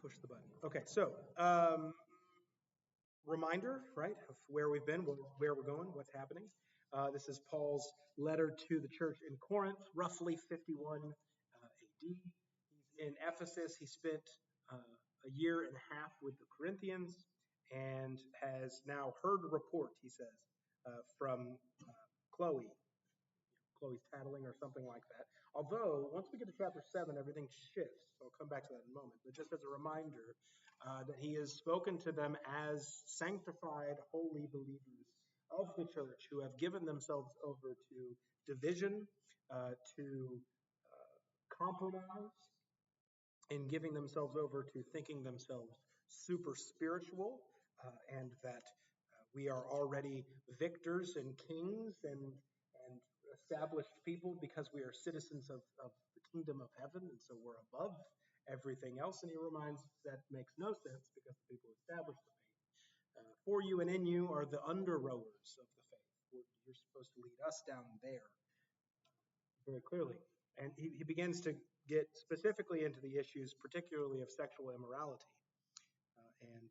Push the button. Okay, so reminder, right, of where we've been, where we're going, what's happening. This is Paul's letter to the church in Corinth, roughly 51 AD. He's in Ephesus. He spent a year and a half with the Corinthians and has now heard a report, he says, from Chloe. Chloe's tattling or something like that. Although, once we get to chapter 7, everything shifts. So I'll come back to that in a moment. But just as a reminder, that he has spoken to them as sanctified, holy believers of the church who have given themselves over to division, to compromise, in giving themselves over to thinking themselves super spiritual, and that we are already victors and kings and established people because we are citizens of the kingdom of heaven, and so we're above everything else. And he reminds that makes no sense because the people who established the faith for you and in you are the under rowers of the faith. You're supposed to lead us down there very clearly. And he begins to get specifically into the issues, particularly of sexual immorality and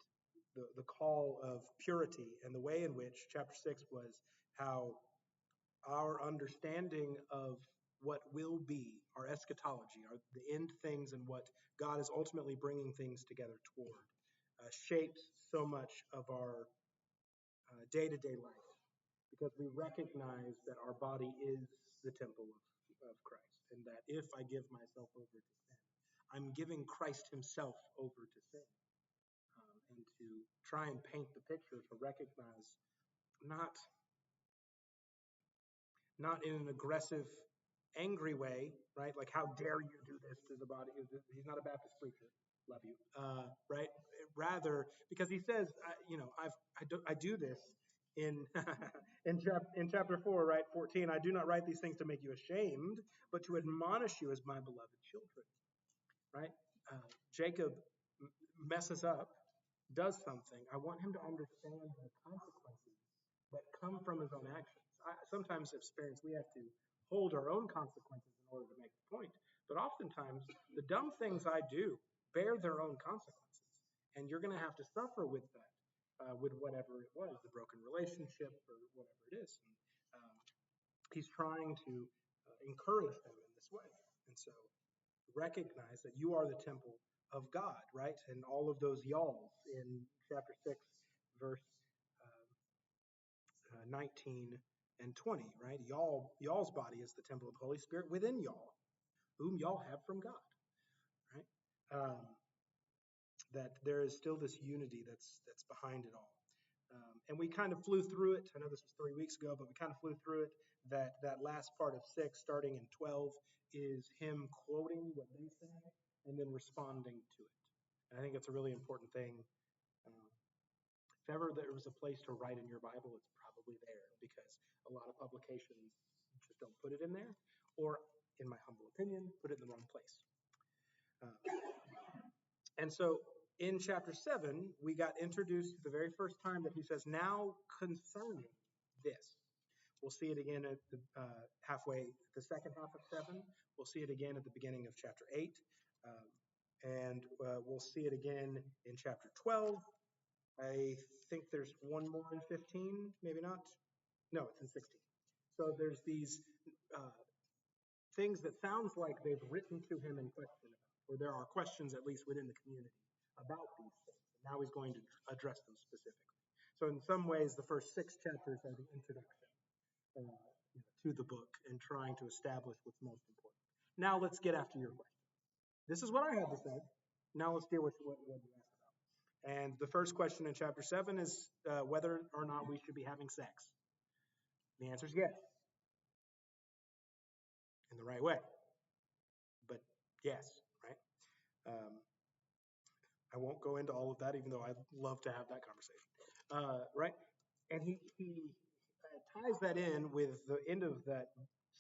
the call of purity, and the way in which chapter 6 was how our understanding of what will be, our eschatology, the end things, and what God is ultimately bringing things together toward, shapes so much of our day-to-day life, because we recognize that our body is the temple of Christ, and that if I give myself over to sin, I'm giving Christ himself over to sin. And to try and paint the picture, to recognize not in an aggressive, angry way, right? Like, how dare you do this to the body? He's not a Baptist preacher. Love you, right? Rather, because he says, I do this in in chapter 4, right, 14. I do not write these things to make you ashamed, but to admonish you as my beloved children, right? Jacob messes up, does something. I want him to understand the consequences that come from his own actions. Sometimes experience we have to hold our own consequences in order to make the point. But oftentimes, the dumb things I do bear their own consequences. And you're going to have to suffer with that, with whatever it was, the broken relationship or whatever it is. And he's trying to encourage them in this way. And so recognize that you are the temple of God, right? And all of those y'alls in chapter 6, verse 19 and 20, right? Y'all's body is the temple of the Holy Spirit within y'all, whom y'all have from God, right? That there is still this unity that's behind it all. And we kind of flew through it. I know this was 3 weeks ago, but we kind of flew through it. That last part of 6, starting in 12, is him quoting what they say and then responding to it. And I think it's a really important thing. If ever there was a place to write in your Bible, it's probably there, because a lot of publications just don't put it in there, or, in my humble opinion, put it in the wrong place. And so in chapter 7, we got introduced the very first time that he says, now concerning this. We'll see it again at the the second half of 7. We'll see it again at the beginning of chapter 8. And we'll see it again in chapter 12. I think there's one more in 15, maybe not. No, it's in 16. So there's these things that sounds like they've written to him in question about, or there are questions, at least within the community, about these things. And now he's going to address them specifically. So in some ways, the first 6 chapters are the introduction to the book and trying to establish what's most important. Now let's get after your question. This is what I had to say. Now let's deal with what you asked about. And the first question in chapter 7 is whether or not we should be having sex. The answer is yes. In the right way. But yes, right? I won't go into all of that, even though I'd love to have that conversation. Right? And he ties that in with the end of that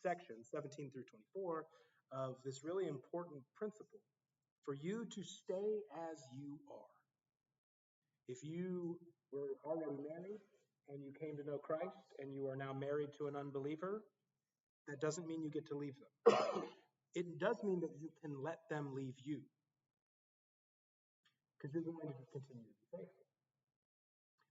section, 17 through 24, of this really important principle. For you to stay as you are. If you were already married and you came to know Christ and you are now married to an unbeliever, that doesn't mean you get to leave them. It does mean that you can let them leave you. because you're going to continue to be faithful.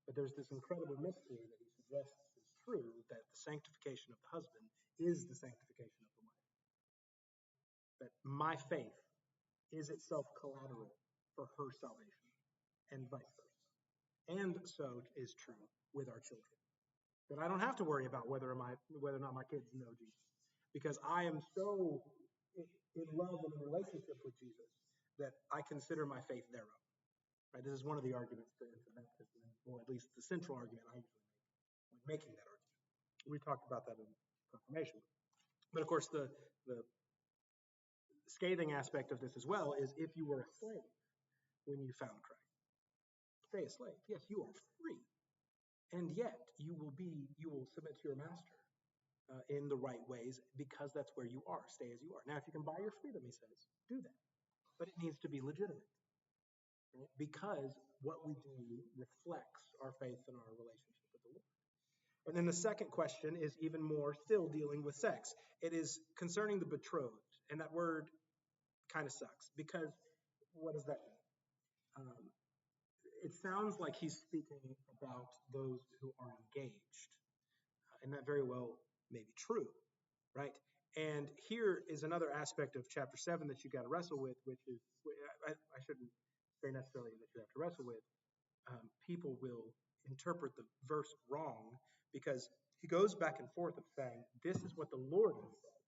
But there's this incredible mystery that he suggests is true, that the sanctification of the husband is the sanctification of the wife. That my faith is itself collateral for her salvation, and vice versa. And so is true with our children. That I don't have to worry about whether or not my kids know Jesus, because I am so in love and in relationship with Jesus that I consider my faith their own. Right? This is one of the arguments for infant baptism, or at least the central argument I usually make when making that argument. We talked about that in confirmation. But of course, the scathing aspect of this as well is if you were a slave when you found Christ. Stay a slave. Yes, you are free. And yet you will submit to your master in the right ways, because that's where you are. Stay as you are. Now, if you can buy your freedom, he says, do that. But it needs to be legitimate. Right? Because what we do reflects our faith and our relationship with the Lord. And then the second question is even more still dealing with sex. It is concerning the betrothed. And that word kind of sucks, because what does that mean? It sounds like he's speaking about those who are engaged. And that very well may be true, right? And here is another aspect of chapter 7 that you got to wrestle with, which is, I shouldn't say necessarily that you have to wrestle with. People will interpret the verse wrong, because he goes back and forth of saying, this is what the Lord has said,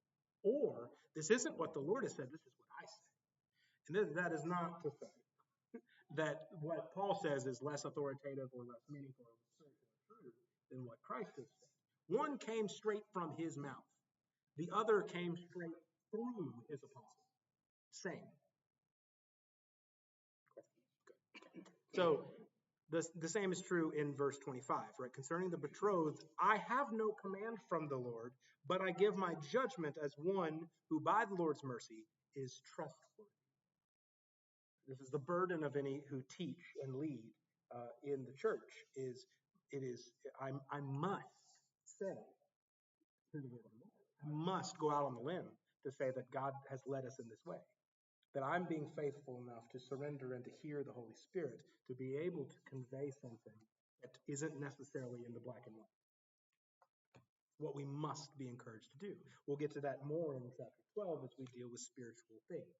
or this isn't what the Lord has said, this is what I say. And that is not to say that what Paul says is less authoritative or less meaningful or spiritual true than what Christ has said. One came straight from his mouth. The other came straight through his apostle. Same. So the same is true in verse 25, right? Concerning the betrothed, I have no command from the Lord, but I give my judgment as one who by the Lord's mercy is trustworthy. This is the burden of any who teach and lead in the church. I must say through the word of the Lord. I must go out on the limb to say that God has led us in this way. That I'm being faithful enough to surrender and to hear the Holy Spirit, to be able to convey something that isn't necessarily in the black and white. What we must be encouraged to do. We'll get to that more in chapter 12 as we deal with spiritual things.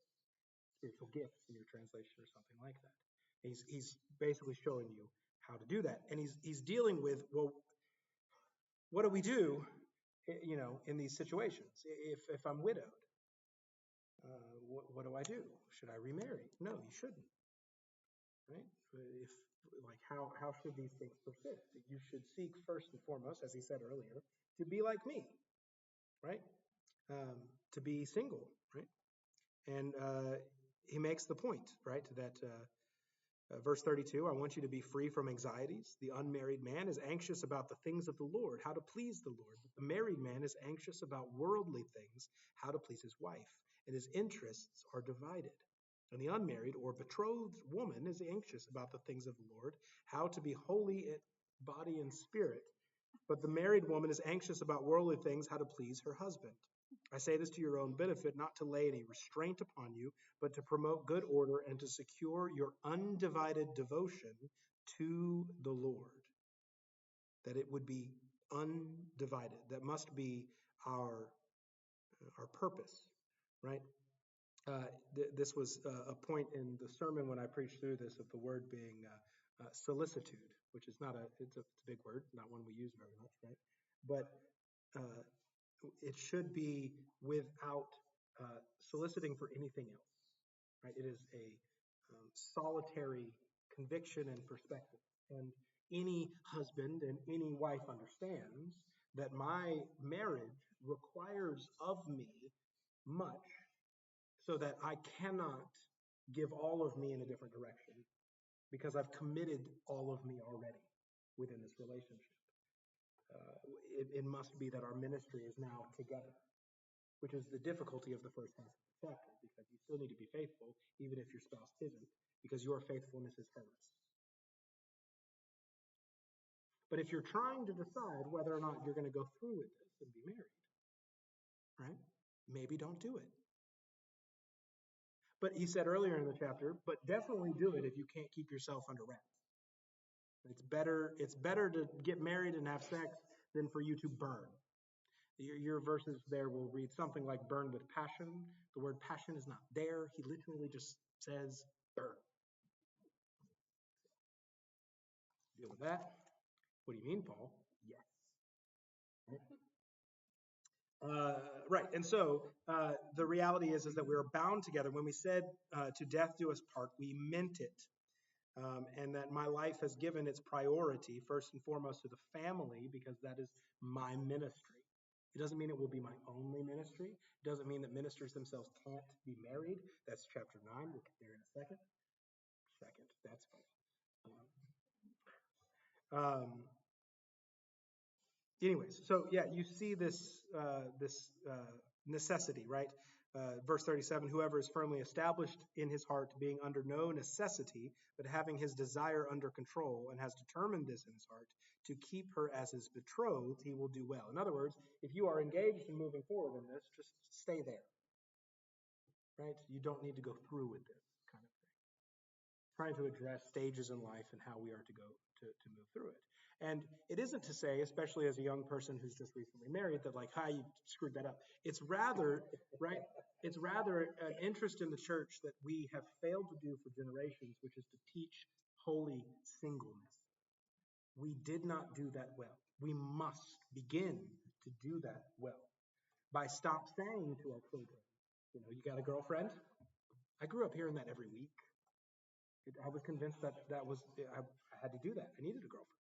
Spiritual gifts in your translation or something like that. He's basically showing you how to do that. And he's dealing with, well, what do we do, in these situations? If I'm widowed, what do I do? Should I remarry? No, you shouldn't. Right? How should these things persist? You should seek first and foremost, as he said earlier, to be like me, right? To be single, right? And he makes the point, right, that verse 32, I want you to be free from anxieties. The unmarried man is anxious about the things of the Lord, how to please the Lord. But the married man is anxious about worldly things, how to please his wife, and his interests are divided. And the unmarried or betrothed woman is anxious about the things of the Lord, how to be holy in body and spirit. But the married woman is anxious about worldly things, how to please her husband. I say this to your own benefit, not to lay any restraint upon you, but to promote good order and to secure your undivided devotion to the Lord. That it would be undivided. That must be our purpose, right? This was a point in the sermon when I preached through this of the word being solicitude, which is it's a big word, not one we use very much, right? But it should be without soliciting for anything else, right? It is a solitary conviction and perspective. And any husband and any wife understands that my marriage requires of me much, so that I cannot give all of me in a different direction, because I've committed all of me already within this relationship. It must be that our ministry is now together, which is the difficulty of the first half of the chapter, because you still need to be faithful, even if your spouse isn't, because your faithfulness is hers. But if you're trying to decide whether or not you're going to go through with this and be married, right? Maybe don't do it. But he said earlier in the chapter, but definitely do it if you can't keep yourself under wraps. It's better to get married and have sex than for you to burn. Your verses there will read something like burn with passion. The word passion is not there. He literally just says burn. Deal with that. What do you mean, Paul? Yes. Right. And so the reality is that we are bound together. When we said to death do us part, we meant it. And that my life has given its priority first and foremost to the family because that is my ministry. It doesn't mean it will be my only ministry. It doesn't mean that ministers themselves can't be married. That's chapter 9. We'll get there in a second. That's fine. Anyways, so yeah, you see this necessity, right? Verse 37: Whoever is firmly established in his heart, being under no necessity, but having his desire under control, and has determined this in his heart to keep her as his betrothed, he will do well. In other words, if you are engaged in moving forward in this, just stay there, right? You don't need to go through with this kind of thing. Trying to address stages in life and how we are to go to move through it. And it isn't to say, especially as a young person who's just recently married, that like, hi, you screwed that up. It's rather, right? It's rather an interest in the church that we have failed to do for generations, which is to teach holy singleness. We did not do that well. We must begin to do that well by stop saying to our children, you got a girlfriend? I grew up hearing that every week. I was convinced that I had to do that. I needed a girlfriend.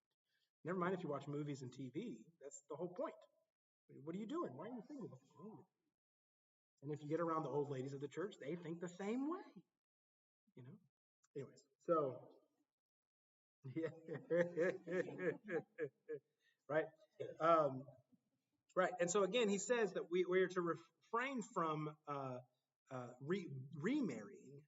Never mind if you watch movies and TV. That's the whole point. What are you doing? Why are you single? What's wrong with you? And if you get around the old ladies of the church, they think the same way. Anyways, so right, right. And so again, he says that we are to refrain from remarrying.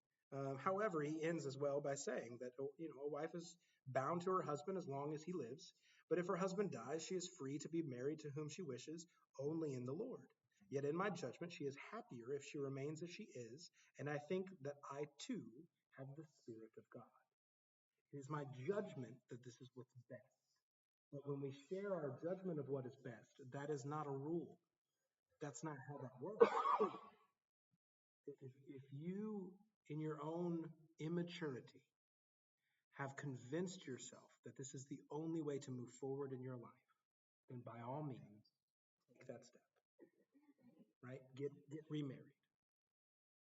However, he ends as well by saying that a wife is bound to her husband as long as he lives. But if her husband dies, she is free to be married to whom she wishes, only in the Lord. Yet in my judgment, she is happier if she remains as she is, and I think that I too have the Spirit of God. It is my judgment that this is what's best. But when we share our judgment of what is best, that is not a rule. That's not how that works. If you, in your own immaturity, have convinced yourself that this is the only way to move forward in your life, then by all means, take that step. Right? Get remarried.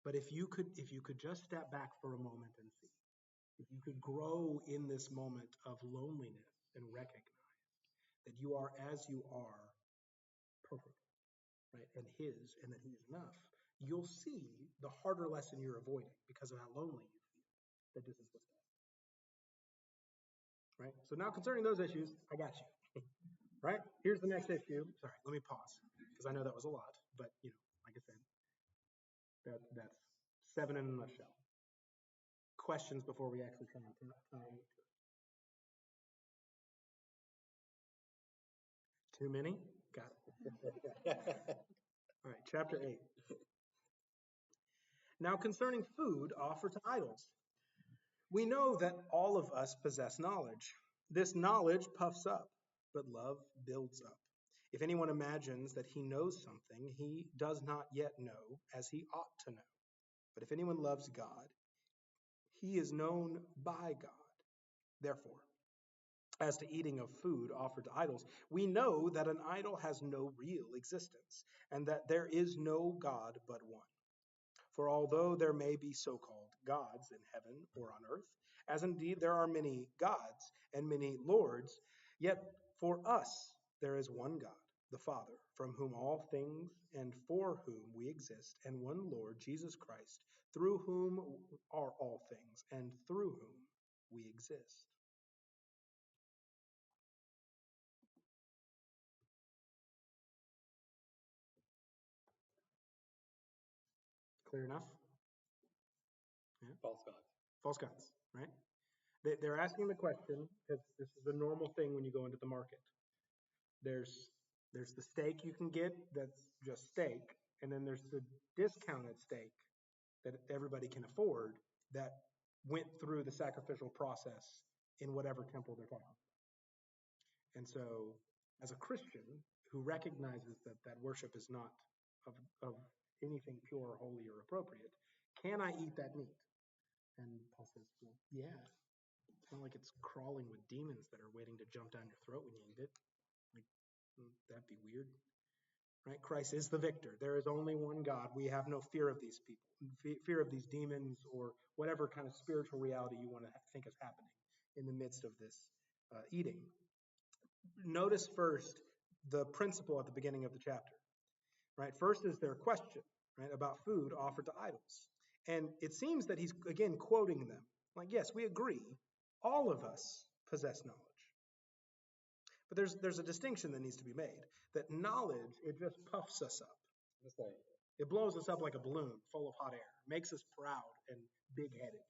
But if you could just step back for a moment and see, if you could grow in this moment of loneliness and recognize that you are as you are perfect, right? And that he is enough, you'll see the harder lesson you're avoiding because of how lonely you feel, that this is what's best. Right? So now concerning those issues, I got you. Right? Here's the next issue. Sorry, let me pause because I know that was a lot, but like I said, that's 7 in a nutshell. Questions before we actually try and tie into it. Too many? Got it. All right, chapter 8. Now concerning food offered to idols, we know that all of us possess knowledge. This knowledge puffs up, but love builds up. If anyone imagines that he knows something, he does not yet know as he ought to know. But if anyone loves God, he is known by God. Therefore, as to eating of food offered to idols, we know that an idol has no real existence, and that there is no God but one. For although there may be so called gods in heaven or on earth, as indeed there are many gods and many lords, yet for us there is one God, the Father, from whom all things and for whom we exist, and one Lord, Jesus Christ, through whom are all things and through whom we exist. Clear enough? Yeah. False gods. False gods, right? They're asking the question because this is a normal thing when you go into the market. There's the steak you can get that's just steak, and then there's the discounted steak that everybody can afford that went through the sacrificial process in whatever temple they're talking about. And so, as a Christian who recognizes that that worship is not of anything pure, holy, or appropriate, can I eat that meat? And Paul says, well, yeah. It's not like it's crawling with demons that are waiting to jump down your throat when you eat it. Like, that'd be weird. Right? Christ is the victor. There is only one God. We have no fear of these people, fear of these demons, or whatever kind of spiritual reality you want to think is happening in the midst of this eating. Notice first the principle at the beginning of the chapter. Right? First is their question, right, about food offered to idols. And it seems that he's, again, quoting them. Like, yes, we agree. All of us possess knowledge. But there's a distinction that needs to be made. That knowledge, it just puffs us up. It blows us up like a balloon full of hot air. Makes us proud and big-headed.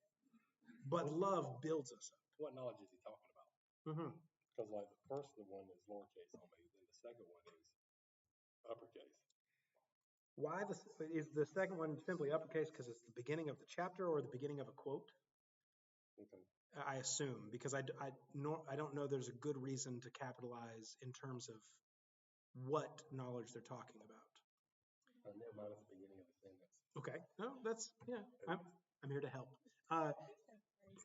But love builds us up. What knowledge is he talking about? Mm-hmm. Because like the first one is lowercase only, then the second one is uppercase. Why is the second one simply uppercase because it's the beginning of the chapter or the beginning of a quote? Okay. I assume, because I don't know there's a good reason to capitalize in terms of what knowledge they're talking about. Never mind, it's the beginning of the sentence. Okay. No, that's, yeah, I'm here to help.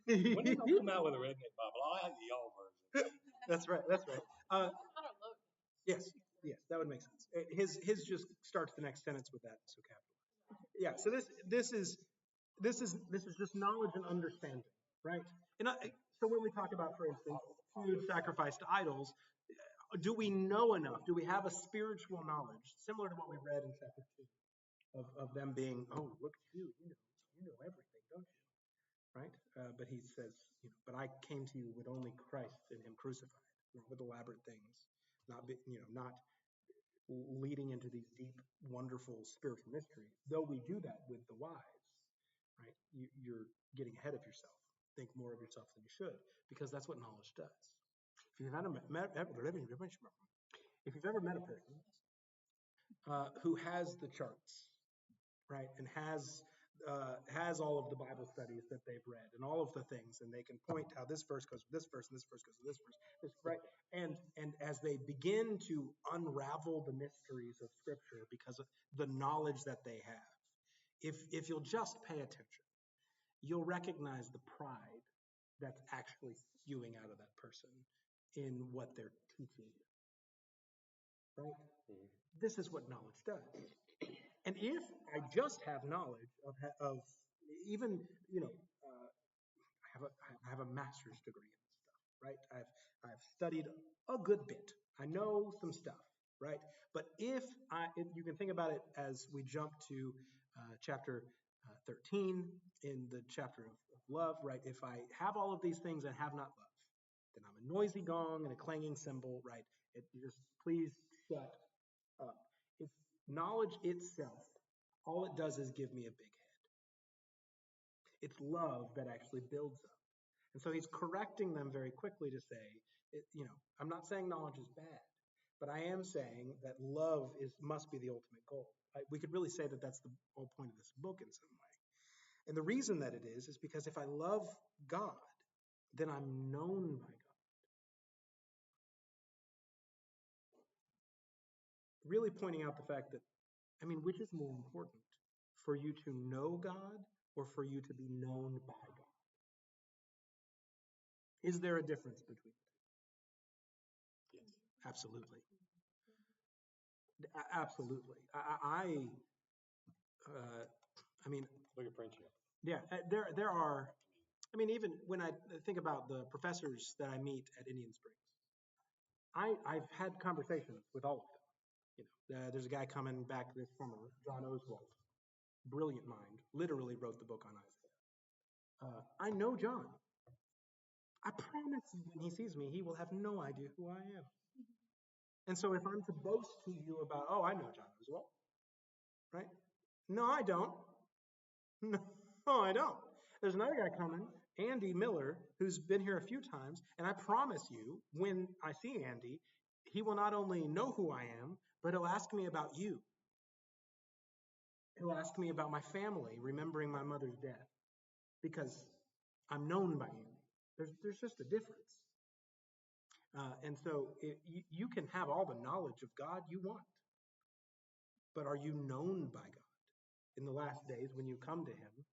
When did you come out with a redneck Bible? I have the y'all version. That's right. Yes, that would make sense. His just starts the next sentence with that, so capital. Yeah. So this is just knowledge and understanding, right? And so when we talk about, for instance, food sacrificed to idols, do we know enough? Do we have a spiritual knowledge similar to what we read in chapter 2 of them being, oh, look at you, you know everything, don't you? Right? But he says, but I came to you with only Christ and him crucified, not with elaborate things, not leading into these deep, wonderful spiritual mysteries. Though we do that with the wise, right? You're getting ahead of yourself. Think more of yourself than you should, because that's what knowledge does. If you've ever met a person who has the charts, right, and has all of the Bible studies that they've read and all of the things, and they can point how this verse goes with this verse and this verse goes with this verse, right? And as they begin to unravel the mysteries of Scripture because of the knowledge that they have, if you'll just pay attention, you'll recognize the pride that's actually spewing out of that person in what they're teaching you. Right? Mm-hmm. This is what knowledge does. And if I just have knowledge of even, I have a master's degree in this stuff, right? I've studied a good bit. I know some stuff, right? But if you can think about it as we jump to chapter 13 in the chapter of love, right? If I have all of these things and have not love, then I'm a noisy gong and a clanging cymbal, right? Please shut up. It's knowledge itself. All it does is give me a big head. It's love that actually builds up. And so he's correcting them very quickly to say, I'm not saying knowledge is bad, but I am saying that love must be the ultimate goal. We could really say that that's the whole point of this book in some way. And the reason that it is because if I love God, then I'm known by God. Really pointing out the fact that, which is more important, for you to know God or for you to be known by God? Is there a difference between the two? Yes. Absolutely. Absolutely. Look at friendship. Yeah, there are, even when I think about the professors that I meet at Indian Springs, I've had conversations with all of them. There's a guy coming back this summer, John Oswald, brilliant mind, literally wrote the book on Isaiah. I know John. I promise you, when he sees me, he will have no idea who I am. And so if I'm to boast to you about, I know John Oswald, right? No, I don't. No, I don't. There's another guy coming, Andy Miller, who's been here a few times, and I promise you, when I see Andy, he will not only know who I am, but he'll ask me about you. He'll ask me about my family, remembering my mother's death, because I'm known by you. There's just a difference. And so you can have all the knowledge of God you want, but are you known by God? In the last days, when you come to him,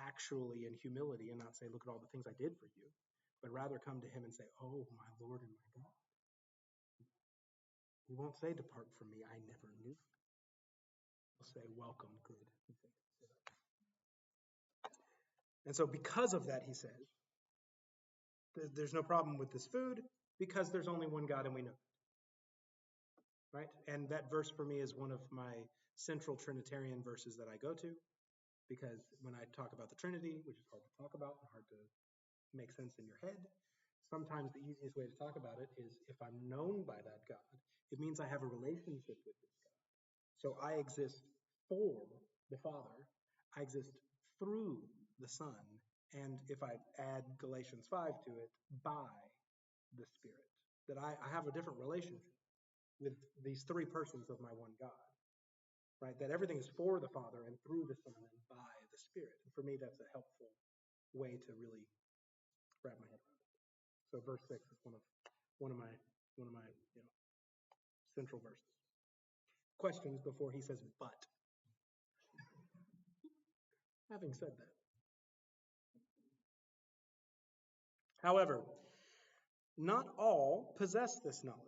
actually in humility, and not say, look at all the things I did for you, but rather come to him and say, oh, my Lord and my God. He won't say, depart from me, I never knew. He'll say, welcome, good. And so because of that, he says, there's no problem with this food because there's only one God and we know. Right? And that verse for me is one of my central Trinitarian verses that I go to, because when I talk about the Trinity, which is hard to talk about and hard to make sense in your head, sometimes the easiest way to talk about it is if I'm known by that God, it means I have a relationship with this God. So I exist for the Father, I exist through the Son, and if I add Galatians 5 to it, by the Spirit. That I have a different relationship with these three persons of my one God, right? That everything is for the Father and through the Son and by the Spirit. And for me, that's a helpful way to really wrap my head around it. So verse 6 is one of my central verses. Questions before he says but. Having said that, however, not all possess this knowledge.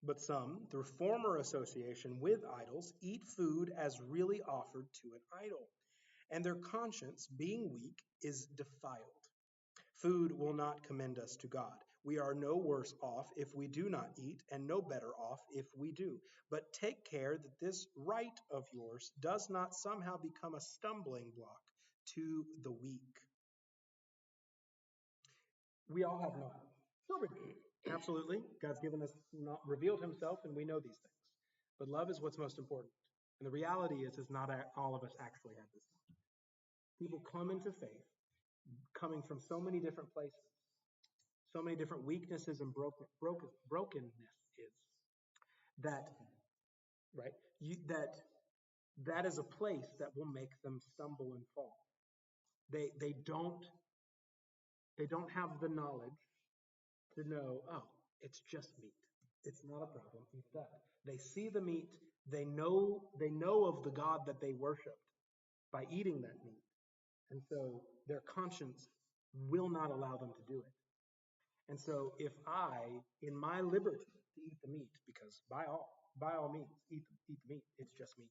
But some, through former association with idols, eat food as really offered to an idol, and their conscience, being weak, is defiled. Food will not commend us to God. We are no worse off if we do not eat, and no better off if we do. But take care that this right of yours does not somehow become a stumbling block to the weak. We all have knowledge. Sure we do. Absolutely. God's given us, revealed himself, and we know these things. But love is what's most important. And the reality is not all of us actually have this knowledge. People come into faith coming from so many different places, so many different weaknesses and brokenness is that, right, that is a place that will make them stumble and fall. They don't have the knowledge to know, oh, it's just meat. It's not a problem. Eat that. They see the meat. They know of the God that they worshiped by eating that meat. And so their conscience will not allow them to do it. And so if I, in my liberty to eat the meat, because by all means, eat the meat, it's just meat,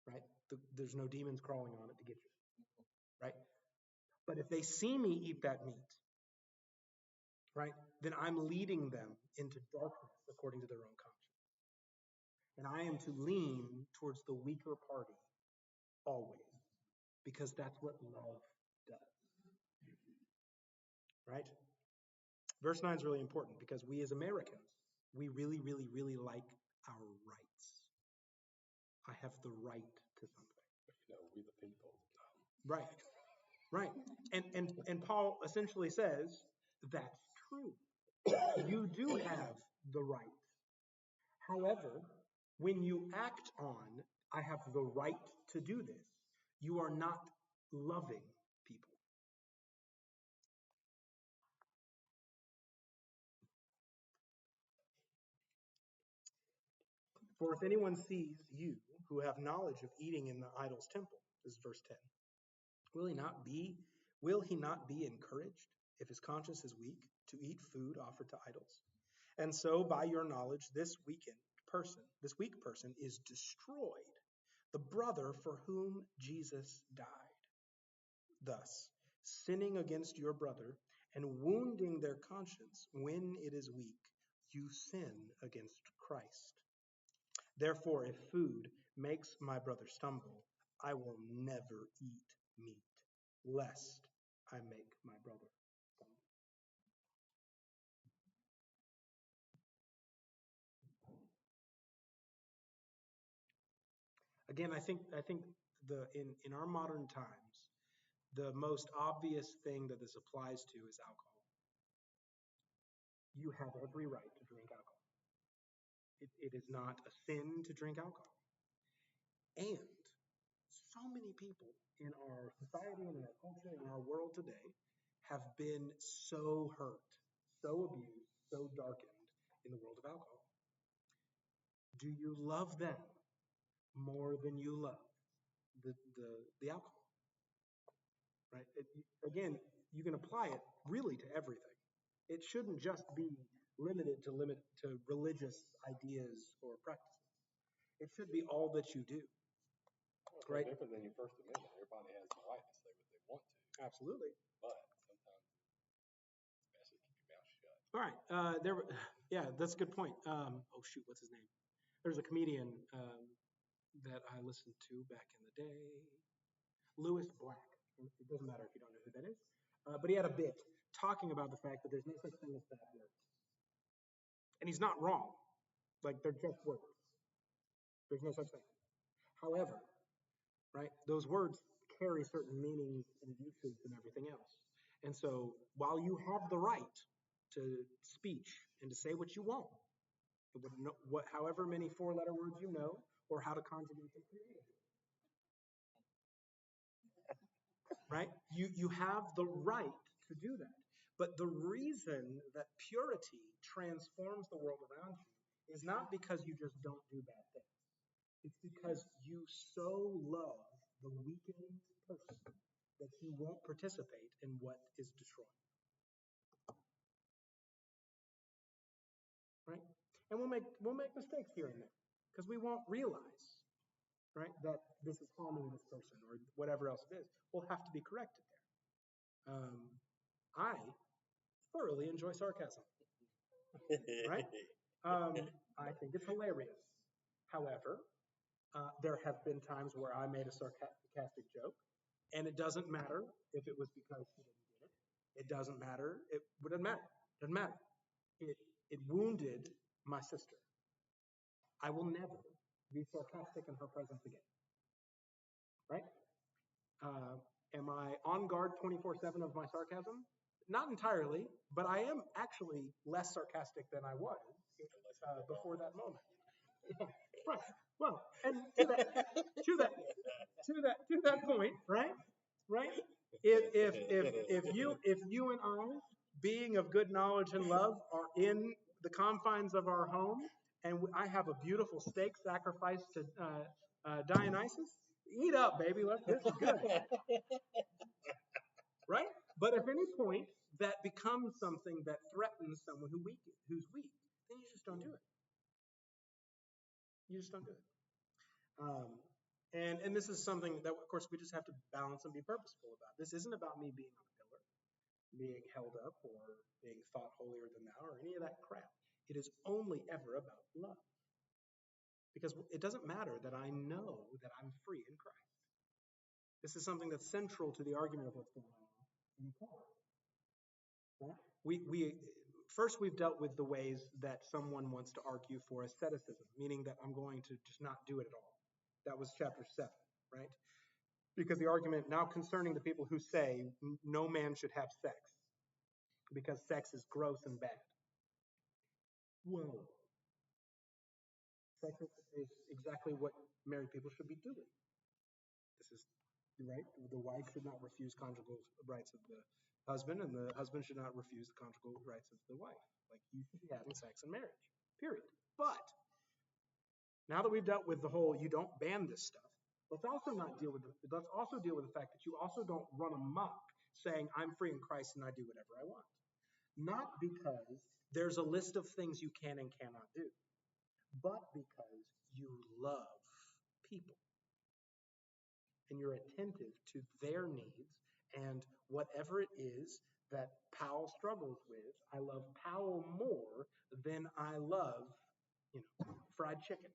right? There's no demons crawling on it to get you, right? But if they see me eat that meat, right, then I'm leading them into darkness according to their own conscience. And I am to lean towards the weaker party always, because that's what love does, right? Verse 9 is really important because we as Americans, we really, really, really like our rights. I have the right to something. We the people. Right. Right. And Paul essentially says that's true. You do have the right. However, when you act on, I have the right to do this, you are not loving people. For if anyone sees you who have knowledge of eating in the idol's temple, this is verse 10, will he not be encouraged if his conscience is weak to eat food offered to idols? And so by your knowledge, this weak person is destroyed, the brother for whom Jesus died. Thus, sinning against your brother and wounding their conscience when it is weak, you sin against Christ. Therefore, if food makes my brother stumble, I will never eat meat, lest I make my brother stumble. Again, I think in our modern times, the most obvious thing that this applies to is alcohol. You have every right to drink alcohol. It is not a sin to drink alcohol. And So many people in our society and in our culture and in our world today have been so hurt, so abused, so darkened in the world of alcohol. Do you love them more than you love the alcohol? Right? Again, you can apply it really to everything. It shouldn't just be limited to religious ideas or practices. It should be all that you do. Well, it's Right? no different than your First Amendment. Everybody has the right to say what they want to, Absolutely. but sometimes it's best to keep your mouth shut. All right. Yeah, that's a good point. Oh shoot, what's his name? There's a comedian that I listened to back in the day, Lewis Black. It doesn't matter if you don't know who that is, but he had a bit talking about the fact that there's no such thing as bad words, and he's not wrong. Like they're just words. There's no such thing. However, right, those words carry certain meanings and uses and everything else. And so, while you have the right to speech and to say what you want, however many four-letter words you know, or how to conjugate them creatively, right? You have the right to do that. But the reason that purity transforms the world around you is not because you just don't do bad things. It's because you so love the weakened person that you won't participate in what is destroying. Right? And we'll make mistakes here and there because we won't realize, right, that this is harming this person or whatever else it is. We'll have to be corrected there. I thoroughly enjoy sarcasm. Right? I think it's hilarious. However, there have been times where I made a sarcastic joke, and it doesn't matter if it was because she didn't get it. It doesn't matter. It doesn't matter. It doesn't matter. It wounded my sister. I will never be sarcastic in her presence again. Right? Am I on guard 24/7 of my sarcasm? Not entirely, but I am actually less sarcastic than I was before that moment. Right. Well, and to that point, right? If you and I, being of good knowledge and love, are in the confines of our home, and I have a beautiful steak sacrificed to Dionysus, eat up, baby. This is good, right? But if any point that becomes something that threatens someone who's weak, then you just don't do it. You just don't do it. And this is something that, of course, we just have to balance and be purposeful about. This isn't about me being on a pillar, being held up, or being thought holier than thou, or any of that crap. It is only ever about love. Because it doesn't matter that I know that I'm free in Christ. This is something that's central to the argument of what's going on in Paul. Right? First, we've dealt with the ways that someone wants to argue for asceticism, meaning that I'm going to just not do it at all. That was chapter 7, right? Because the argument now concerning the people who say no man should have sex because sex is gross and bad. Whoa. Sex is exactly what married people should be doing. This is right. The wife should not refuse conjugal rights of the husband, and the husband should not refuse the conjugal rights of the wife. Like, you should be having sex in marriage, period. But now that we've dealt with the whole you don't ban this stuff, let's also deal with the fact that you also don't run amok saying I'm free in Christ and I do whatever I want. Not because there's a list of things you can and cannot do, but because you love people and you're attentive to their needs, and whatever it is that Powell struggles with, I love Powell more than I love, fried chicken.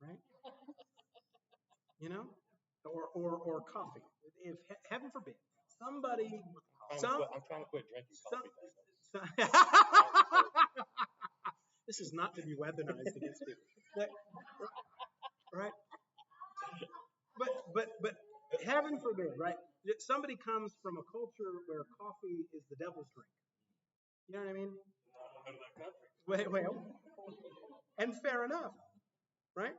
Right? Or coffee. If heaven forbid, somebody, I'm trying to quit drinking coffee. This is not to be weaponized against people, right? But heaven forbid, right? Somebody comes from a culture where coffee is the devil's drink. You know what I mean? Wait. And fair enough, right?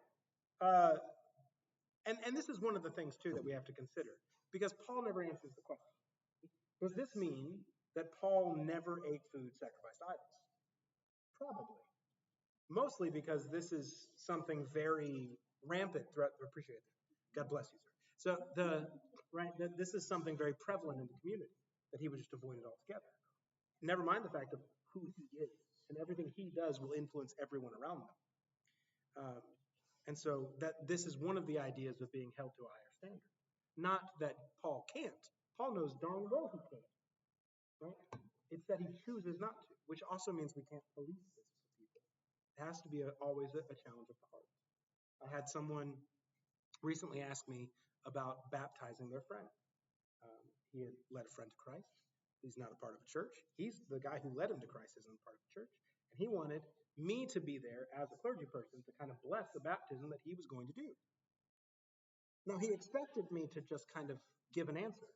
And this is one of the things, too, that we have to consider, because Paul never answers the question. Does this mean that Paul never ate food sacrificed to idols? Probably. Mostly because this is something very rampant throughout. Appreciate it. God bless you, sir. So this is something very prevalent in the community that he would just avoid it altogether. Never mind the fact of who he is, and everything he does will influence everyone around them. And so that this is one of the ideas of being held to a higher standard. Not that Paul can't. Paul knows darn well he can't. Right? It's that he chooses not to, which also means we can't police this for people. It has to be always a challenge of the heart. I had someone recently ask me about baptizing their friend. He had led a friend to Christ. He's not a part of a church. He's the guy who led him to Christ isn't a part of a church. And he wanted me to be there as a clergy person to kind of bless the baptism that he was going to do. Now, he expected me to just kind of give an answer.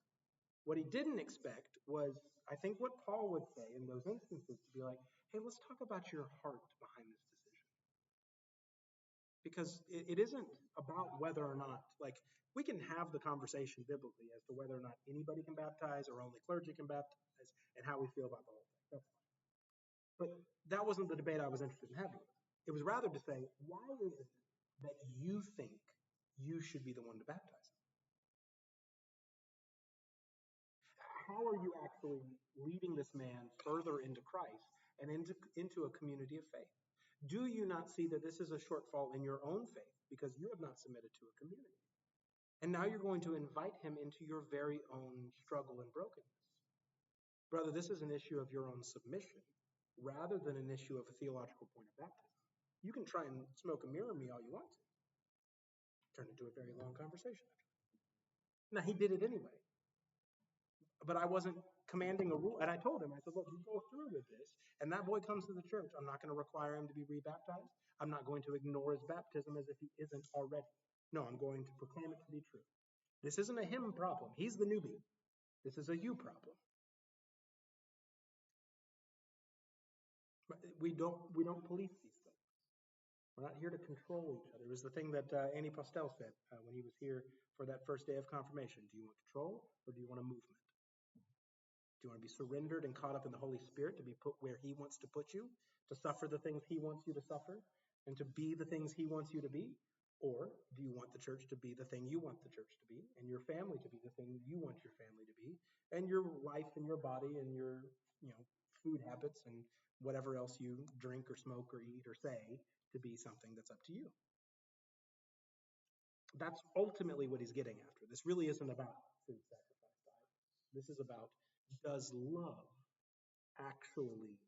What he didn't expect was, I think, what Paul would say in those instances, to be like, hey, let's talk about your heart behind this decision. Because it isn't about whether or not, like, we can have the conversation biblically as to whether or not anybody can baptize or only clergy can baptize and how we feel about the whole thing. That's fine. But that wasn't the debate I was interested in having. It was rather to say, why is it that you think you should be the one to baptize? How are you actually leading this man further into Christ and into a community of faith? Do you not see that this is a shortfall in your own faith because you have not submitted to a community? And now you're going to invite him into your very own struggle and brokenness. Brother, this is an issue of your own submission rather than an issue of a theological point of baptism. You can try and smoke a mirror me all you want to. Turn into a very long conversation. Now, he did it anyway. But I wasn't commanding a rule. And I told him, I said, look, you go through with this, and that boy comes to the church. I'm not going to require him to be rebaptized. I'm not going to ignore his baptism as if he isn't already. No, I'm going to proclaim it to be true. This isn't a him problem. He's the newbie. This is a you problem. We don't police these things. We're not here to control each other. It was the thing that Annie Postel said when he was here for that first day of confirmation. Do you want control or do you want a movement? Do you want to be surrendered and caught up in the Holy Spirit to be put where he wants to put you, to suffer the things he wants you to suffer, and to be the things he wants you to be? Or do you want the church to be the thing you want the church to be, and your family to be the thing you want your family to be, and your life and your body and your food habits and whatever else you drink or smoke or eat or say to be something that's up to you? That's ultimately what he's getting after. This really isn't about food sacrifice diet. This is about, does love actually,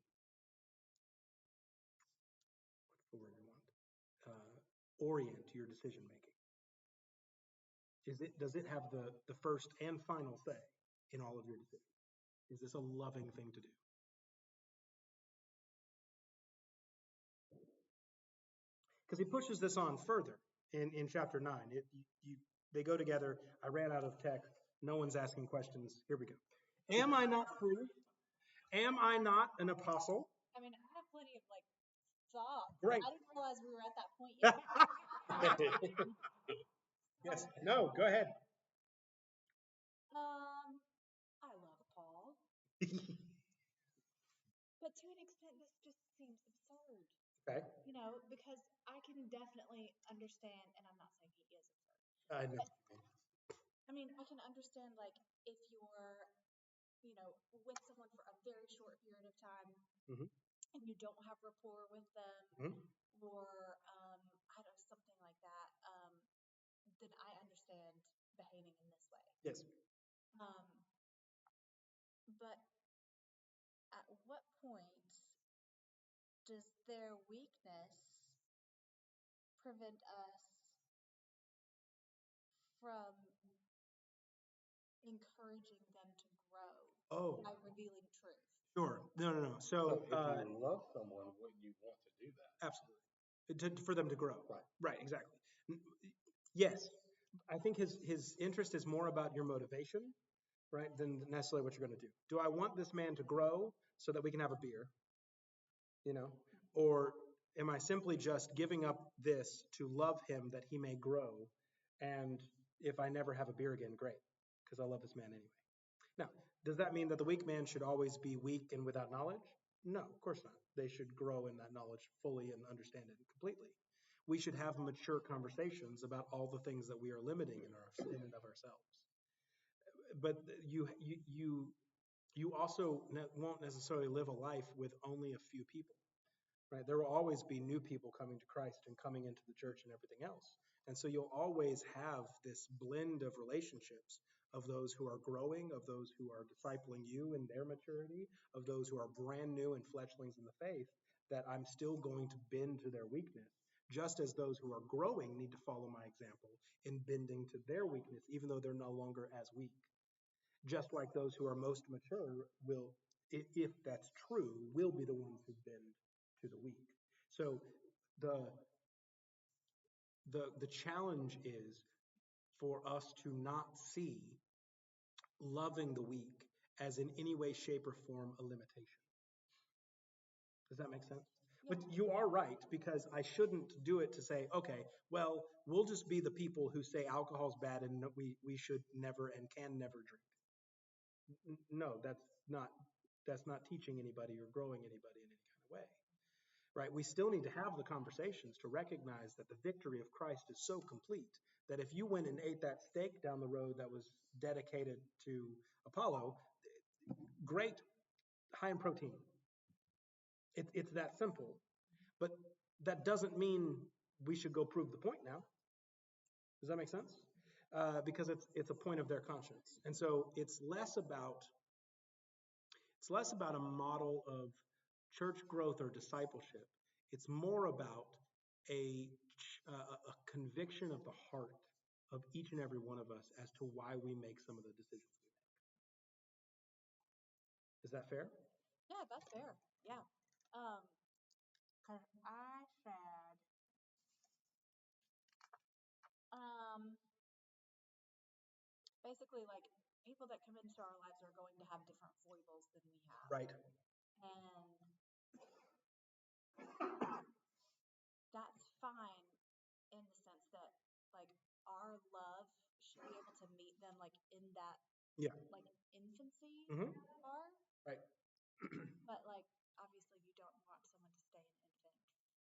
what's the word I want, orient your decision making? Does it have the first and final say in all of your decisions? Is this a loving thing to do? Because he pushes this on further in chapter 9. They go together. I ran out of text. No one's asking questions. Here we go. Am I not free? Am I not an apostle? I mean, I have plenty of thoughts. Great. I didn't realize we were at that point yet. Yes. No, go ahead. I love Paul. But to an extent, this just seems absurd. Okay. Because I can definitely understand, and I'm not saying he is absurd. I know. I mean, I can understand, if you're, with someone for a very short period of time, and you don't have rapport with them, or something like that, then I understand behaving in this way. Yes. But at what point does their weakness prevent us from encouraging them to grow by revealing truth? Sure. No. So if you love someone, wouldn't you want to do that? Absolutely. For them to grow. Right, exactly. Yes. I think his interest is more about your motivation, right, than necessarily what you're going to do. Do I want this man to grow so that we can have a beer? Or am I simply just giving up this to love him that he may grow And if I never have a beer again, great, because I love this man anyway. Now, does that mean that the weak man should always be weak and without knowledge? No, of course not. They should grow in that knowledge fully and understand it completely. We should have mature conversations about all the things that we are limiting in and of ourselves. But you also won't necessarily live a life with only a few people, right? There will always be new people coming to Christ and coming into the church and everything else. And so you'll always have this blend of relationships of those who are growing, of those who are discipling you in their maturity, of those who are brand new and fletchlings in the faith, that I'm still going to bend to their weakness, just as those who are growing need to follow my example in bending to their weakness, even though they're no longer as weak. Just like those who are most mature will, if that's true, will be the ones who bend to the weak. So the the challenge is for us to not see loving the weak as in any way, shape, or form a limitation. Does that make sense? But you are right, because I shouldn't do it to say, okay, well, we'll just be the people who say alcohol's bad and we should never and can never drink. No, that's not teaching anybody or growing anybody in any kind of way. Right? We still need to have the conversations to recognize that the victory of Christ is so complete that if you went and ate that steak down the road that was dedicated to Apollo, great, high in protein. It's that simple. But that doesn't mean we should go prove the point now. Does that make sense? Because it's a point of their conscience. And so it's less about a model of church growth or discipleship. It's more about a conviction of the heart of each and every one of us as to why we make some of the decisions we make. Is that fair? Yeah, that's fair. Yeah. Cause I said, basically like people that come into our lives are going to have different foibles than we have. Right. And that's fine in the sense that like our love should be able to meet them like in that Yeah. like infancy Mm-hmm. bar. Right. But like obviously you don't want someone to stay an infant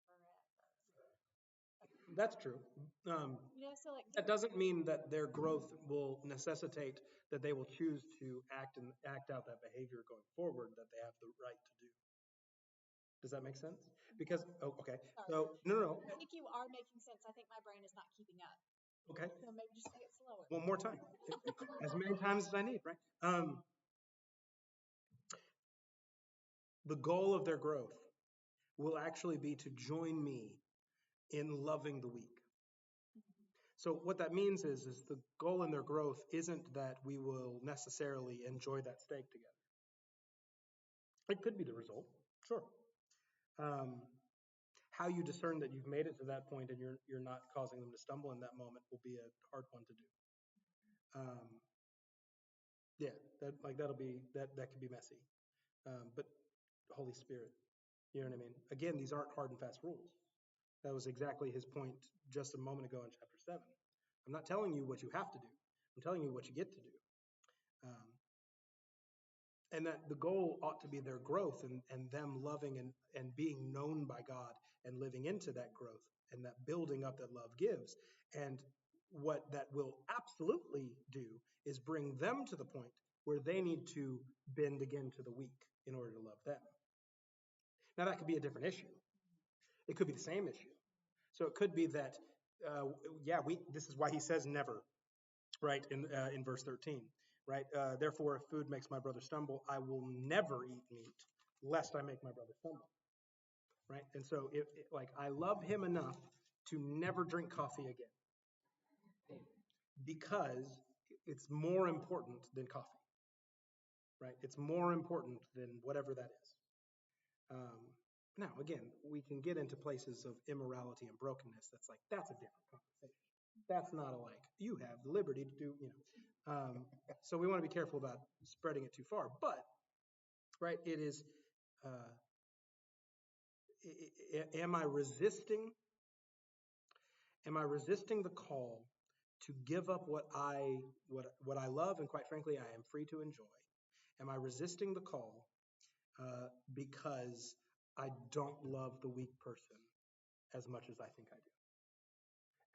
forever. That's true. So like That doesn't mean that their growth will necessitate that they will choose to act out that behavior going forward that they have the right to do. Does that make sense? Because okay. Sorry. So no. I think you are making sense. I think my brain is not keeping up. Okay. So maybe just say it slower. One more time. As many times as I need, right? The goal of their growth will actually be to join me in loving the weak. So what that means is the goal in their growth isn't that we will necessarily enjoy that steak together. It could be the result, sure. How you discern that you've made it to that point and you're not causing them to stumble in that moment will be a hard one to do. Yeah, that could be messy. But Holy Spirit, you know what I mean? Again, these aren't hard and fast rules. That was exactly his point just a moment ago in chapter 7. I'm not telling you what you have to do. I'm telling you what you get to do. And that the goal ought to be their growth and them loving and being known by God and living into that growth and that building up that love gives. And what that will absolutely do is bring them to the point where they need to bend again to the weak in order to love them. Now, that could be a different issue. It could be the same issue. So it could be that, this is why he says never, right, in verse 13. Right? Therefore, if food makes my brother stumble, I will never eat meat, lest I make my brother stumble. Right? And so, I love him enough to never drink coffee again, because it's more important than coffee. Right? It's more important than whatever that is. Now, again, we can get into places of immorality and brokenness. That's a different conversation. That's not alike. You have the liberty to do, so we want to be careful about spreading it too far. But, right, it is, am I resisting the call to give up what I love and quite frankly I am free to enjoy? Am I resisting the call because I don't love the weak person as much as I think I do?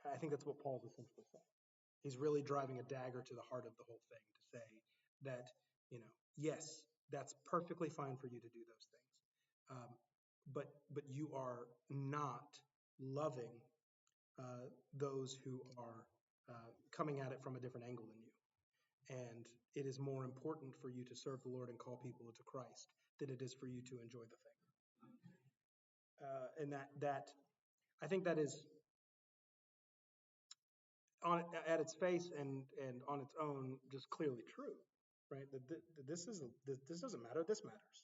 And I think that's what Paul's essentially saying. He's really driving a dagger to the heart of the whole thing to say that, yes, that's perfectly fine for you to do those things. But you are not loving those who are coming at it from a different angle than you. And it is more important for you to serve the Lord and call people to Christ than it is for you to enjoy the thing. And that I think that is at its face and on its own just clearly true, right? This doesn't matter. This matters.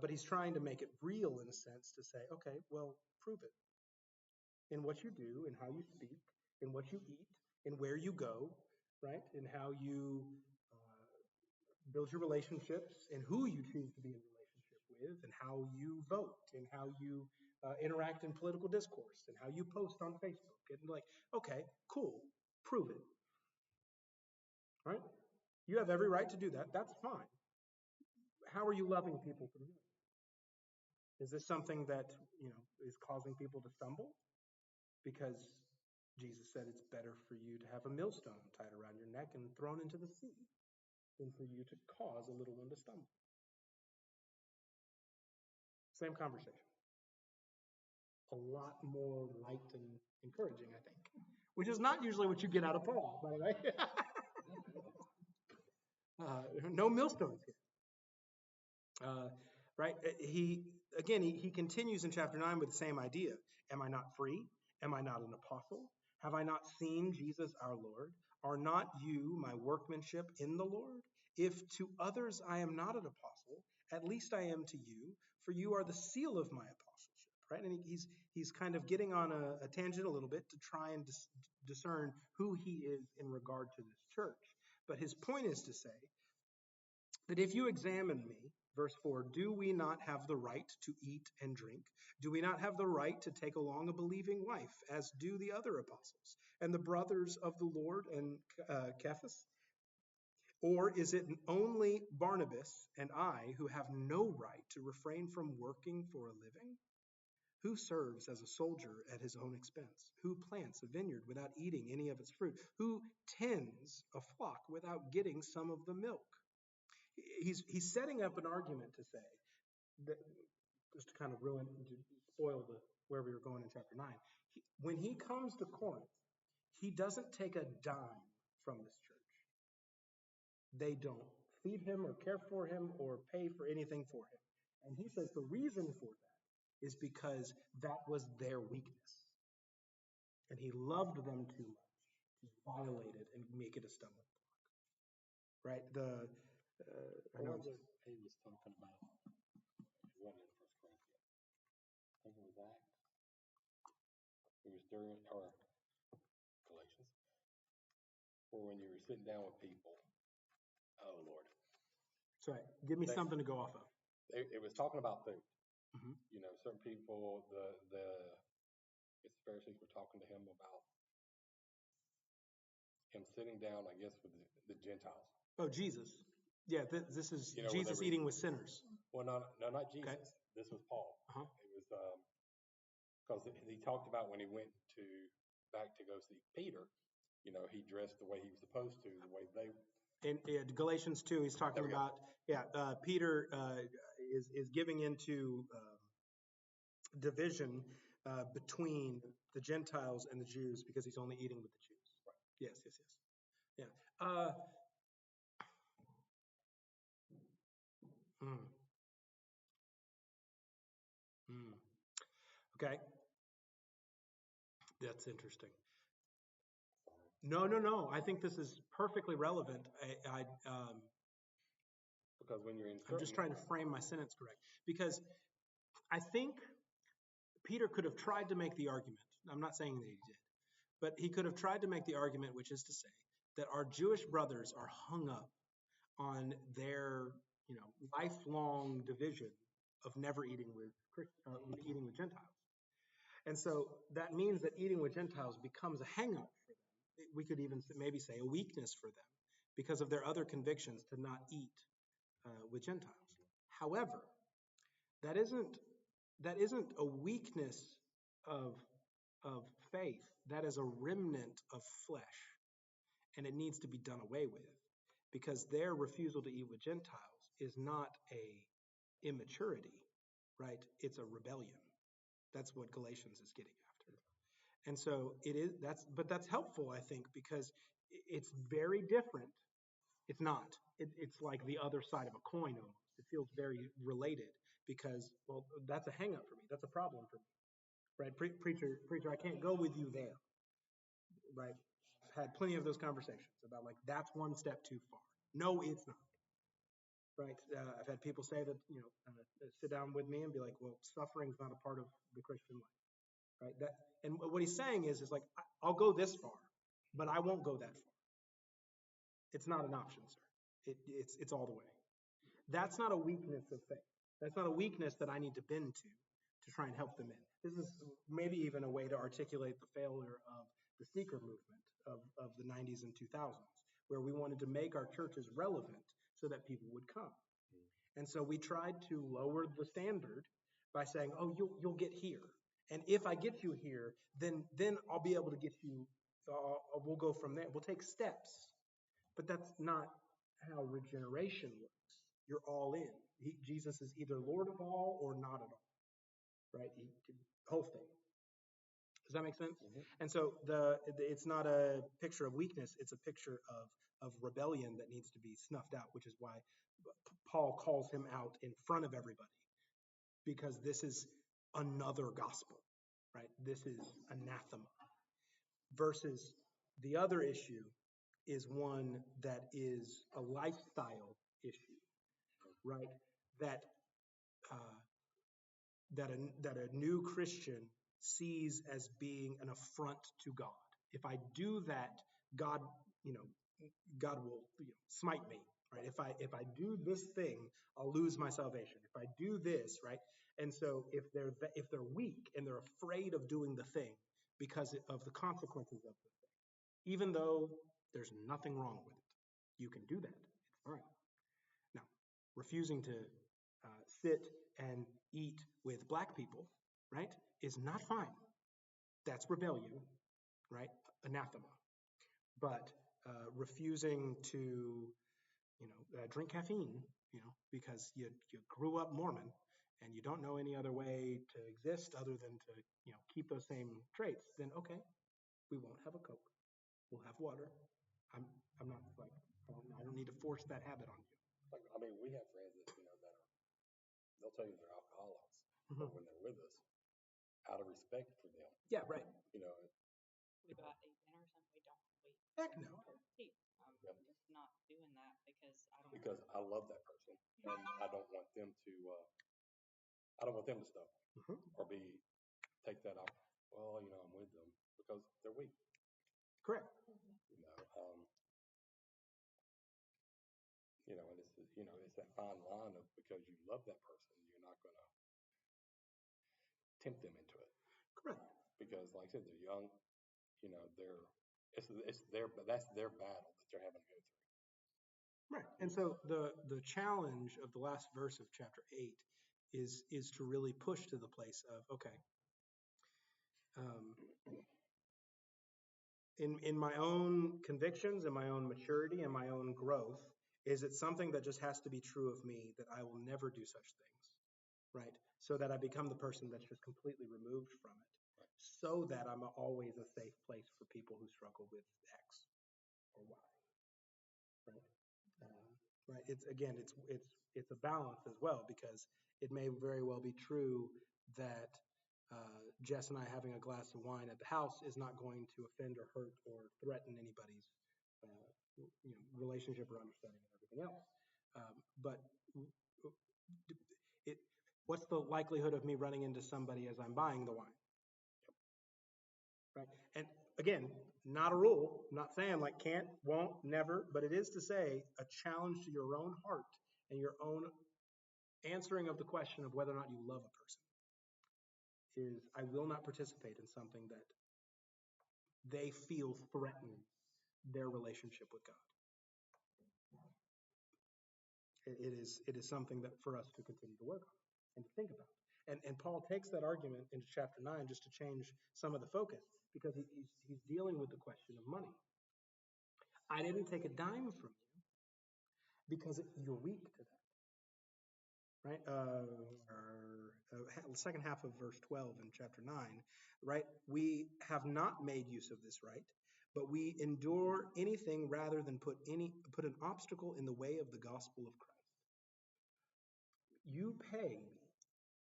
But he's trying to make it real in a sense to say, okay, well, prove it in what you do, in how you speak, in what you eat, in where you go, right? In how you build your relationships, and who you choose to be in relationship with, and how you vote, and how you interact in political discourse, and how you post on Facebook. And okay, cool, prove it, right? You have every right to do that. That's fine. How are you loving people through it? Is this something that is causing people to stumble? Because Jesus said it's better for you to have a millstone tied around your neck and thrown into the sea than for you to cause a little one to stumble. Same conversation. A lot more light and encouraging, I think, which is not usually what you get out of Paul, by the way. No millstones here. Right? He continues in chapter 9 with the same idea. Am I not free? Am I not an apostle? Have I not seen Jesus our Lord? Are not you my workmanship in the Lord? If to others I am not an apostle, at least I am to you, for you are the seal of my apostleship. Right? And he's kind of getting on a tangent a little bit to try and discern who he is in regard to this church. But his point is to say that if you examine me, verse 4, do we not have the right to eat and drink? Do we not have the right to take along a believing wife, as do the other apostles and the brothers of the Lord and Cephas? Or is it only Barnabas and I who have no right to refrain from working for a living? Who serves as a soldier at his own expense? Who plants a vineyard without eating any of its fruit? Who tends a flock without getting some of the milk? He's setting up an argument to say that, just to kind of spoil where we were going in chapter 9. When he comes to Corinth, he doesn't take a dime from this church. They don't feed him or care for him or pay for anything for him. And he says the reason for that is because that was their weakness. And he loved them too much to violate it and make it a stumbling block. Right? What was it he was talking about? It wasn't in 1 Corinthians. I think it was Acts. It was during, or Galatians, where when you were sitting down with people, oh Lord. Sorry, give me something to go off of. It was talking about food. Mm-hmm. Certain people, the Pharisees were talking to him about him sitting down, I guess, with the Gentiles. Oh, Jesus. Yeah, this is Jesus eating with sinners. Well, no, not Jesus. Okay. This was Paul. Uh-huh. It was because he talked about when he went back to go see Peter. He dressed the way he was supposed to, the way they. In Galatians 2, he's talking about Peter is giving into division between the Gentiles and the Jews because he's only eating with the Jews. Right. Yes. Yeah. Okay. That's interesting. No. I think this is perfectly relevant. Because when you're in, I'm just trying to frame my sentence correct. Because I think Peter could have tried to make the argument. I'm not saying that he did, but he could have tried to make the argument, which is to say that our Jewish brothers are hung up on their, lifelong division of never eating with Gentiles. And so that means that eating with Gentiles becomes a hang-up for them we could even maybe say a weakness for them because of their other convictions to not eat with Gentiles. However, that isn't a weakness of faith. That is a remnant of flesh, and it needs to be done away with because their refusal to eat with Gentiles is not a immaturity, right? It's a rebellion. That's what Galatians is getting after. And so but that's helpful, I think, because it's very different. It's not. It's like the other side of a coin almost. It feels very related because, well, that's a hang up for me. That's a problem for me, right? Preacher, I can't go with you there, right? I've had plenty of those conversations about like, that's one step too far. No, it's not, right? I've had people say that, sit down with me and be like, well, suffering's not a part of the Christian life, right? And what he's saying is like, I'll go this far, but I won't go that far. It's not an option, sir. It's all the way. That's not a weakness of faith. That's not a weakness that I need to bend to try and help them in. This is maybe even a way to articulate the failure of the seeker movement of the 90s and 2000s, where we wanted to make our churches relevant so that people would come. And so we tried to lower the standard by saying, oh, you'll get here. And if I get you here, then I'll be able to get you, we'll go from there. We'll take steps. But that's not how regeneration works. You're all in. Jesus is either Lord of all or not at all, right? Whole thing. Does that make sense? Mm-hmm. And so it's not a picture of weakness. It's a picture of rebellion that needs to be snuffed out, which is why Paul calls him out in front of everybody, because this is another gospel, right? This is anathema. Versus the other issue is one that is a lifestyle issue, right? That a new Christian sees as being an affront to God. If I do that, God will smite me, right? If I do this thing, I'll lose my salvation. If I do this, right? And so if they're weak and they're afraid of doing the thing because of the consequences of the thing, even though there's nothing wrong with it, you can do that. It's fine. Now, refusing to sit and eat with black people, right, is not fine. That's rebellion, right? Anathema. But refusing to, drink caffeine, because you grew up Mormon and you don't know any other way to exist other than to, keep those same traits, then okay, we won't have a Coke. We'll have water. I'm not like, I don't need to force that habit on you. Like, I mean, we have friends that, they'll tell you they're alcoholics, mm-hmm. But when they're with us, out of respect for them. Yeah, right. We go out to eat dinner or something. Heck no. I'm just not doing that because I love that person and I don't want them to. I don't want them to stop mm-hmm. or take that off. Well, I'm with them because they're weak. Correct. And it's that fine line of because you love that person, you're not going to tempt them into it. Correct. Because, like I said, they're young. That's their battle that they're having to go through. Right. And so the challenge of the last verse of chapter 8 is to really push to the place of, okay, in my own convictions and my own maturity and my own growth, is it something that just has to be true of me that I will never do such things, right? So that I become the person that's just completely removed from it, right. So that I'm always a safe place for people who struggle with X or Y, right? Right. It's a balance as well, because it may very well be true that Jess and I having a glass of wine at the house is not going to offend or hurt or threaten anybody's relationship or understanding and everything else. But what's the likelihood of me running into somebody as I'm buying the wine? Right. And again, not a rule, not saying like can't, won't, never, but it is to say a challenge to your own heart and your own answering of the question of whether or not you love a person is I will not participate in something that they feel threaten their relationship with God. It is something that for us to continue to work on and to think about. And Paul takes that argument into chapter 9 just to change some of the focus, because he's dealing with the question of money. I didn't take a dime from you because you're weak to that. Right? Second half of verse 12 in chapter 9, right? We have not made use of this right, but we endure anything rather than put an obstacle in the way of the gospel of Christ. You pay me,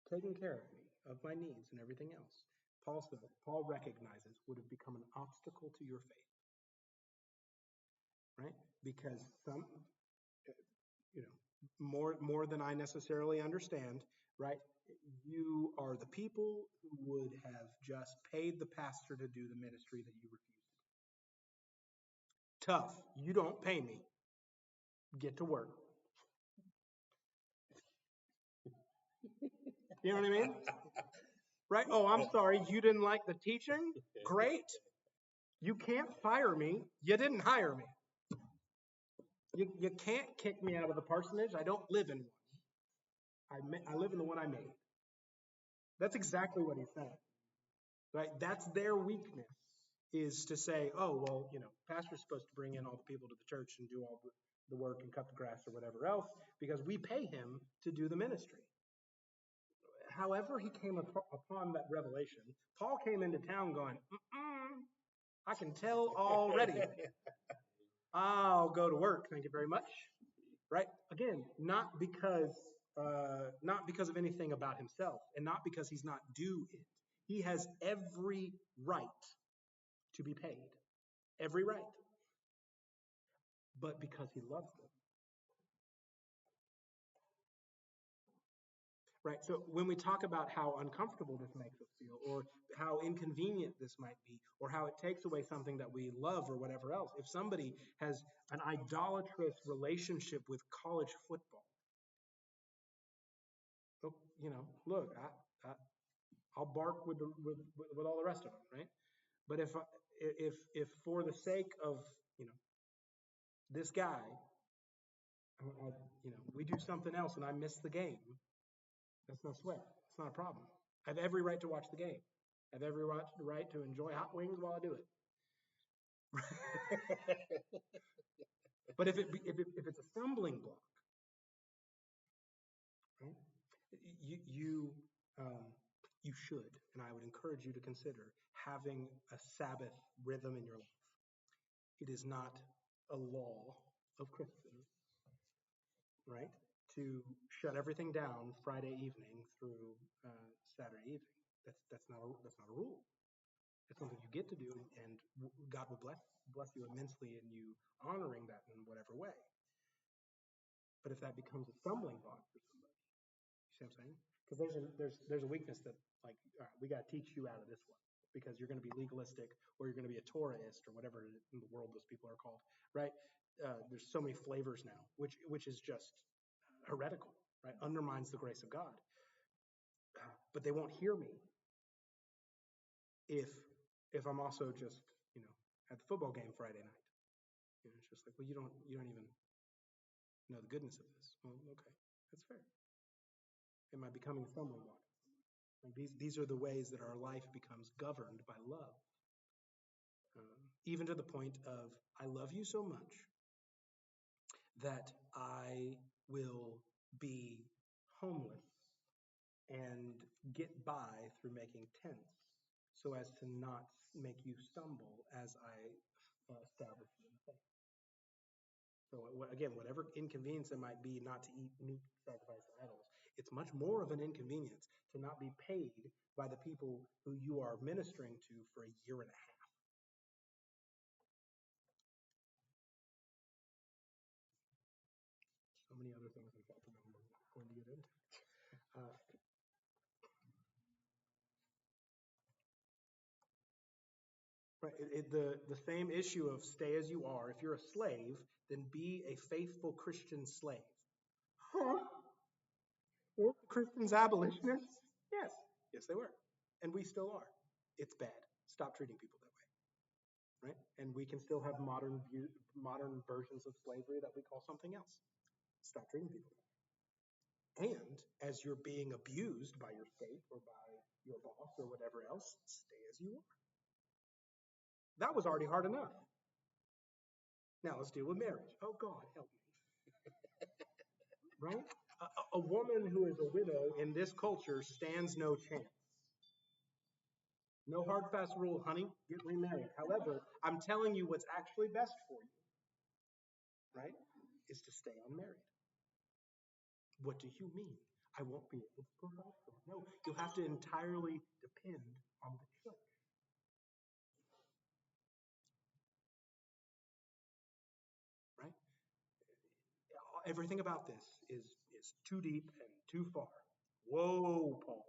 taking care of me, of my needs and everything else. Paul recognizes would have become an obstacle to your faith. Right? Because some, more than I necessarily understand, right? You are the people who would have just paid the pastor to do the ministry that you refused. Tough. You don't pay me. Get to work. You know what I mean? Right? Oh, I'm sorry. You didn't like the teaching? Great. You can't fire me. You didn't hire me. You can't kick me out of the parsonage. I don't live in one. I live in the one I made. That's exactly what he's saying. Right? That's their weakness, is to say, oh, well, pastor's supposed to bring in all the people to the church and do all the work and cut the grass or whatever else because we pay him to do the ministry. However he came upon that revelation, Paul came into town going, I can tell already. I'll go to work. Thank you very much. Right? Again, not because of anything about himself, and not because he's not due it. He has every right to be paid. Every right. But because he loves them. Right? So when we talk about how uncomfortable this makes us feel, or how inconvenient this might be, or how it takes away something that we love or whatever else, if somebody has an idolatrous relationship with college football, look, I'll bark with all the rest of them, right? But if for the sake of this guy, we do something else and I miss the game, that's no sweat. It's not a problem. I have every right to watch the game. I have every right to enjoy hot wings while I do it. But if it's a stumbling block, right? You should, and I would encourage you to consider having a Sabbath rhythm in your life. It is not a law of Christians, right? To shut everything down Friday evening through Saturday evening. That's not a rule. It's something you get to do, and God will bless you immensely in you honoring that in whatever way. But if that becomes a stumbling block for somebody, you see what I'm saying? Because there's a weakness that, like, all right, we got to teach you out of this one because you're going to be legalistic or you're going to be a Torahist or whatever in the world those people are called, right? There's so many flavors now, which is just heretical, right? Undermines the grace of God. But they won't hear me if I'm also just at the football game Friday night. It's just like, well, you don't even know the goodness of this. Well, okay, that's fair. Am I becoming a stumbling block? Like these are the ways that our life becomes governed by love. Even to the point of, I love you so much that I will be homeless and get by through making tents so as to not make you stumble as I establish you in faith. So again, whatever inconvenience it might be not to eat meat sacrificed to idols, it's much more of an inconvenience to not be paid by the people who you are ministering to for a year and a half. So many other things in fact that I'm going to get into. Right. The same issue of stay as you are. If you're a slave, then be a faithful Christian slave. Huh? Were Christians abolitionists? Yes. Yes, they were. And we still are. It's bad. Stop treating people that way. right? And we can still have modern versions of slavery that we call something else. Stop treating people. And as you're being abused by your state or by your boss or whatever else, stay as you are. That was already hard enough. Now let's deal with marriage. Oh God, help me. Right? A woman who is a widow in this culture stands no chance. No hard, fast rule, honey. Get remarried. However, I'm telling you what's actually best for you, right, is to stay unmarried. What do you mean? I won't be able to provide for you. No, you have to entirely depend on the church. Right? Everything about this is too deep and too far. Whoa, Paul.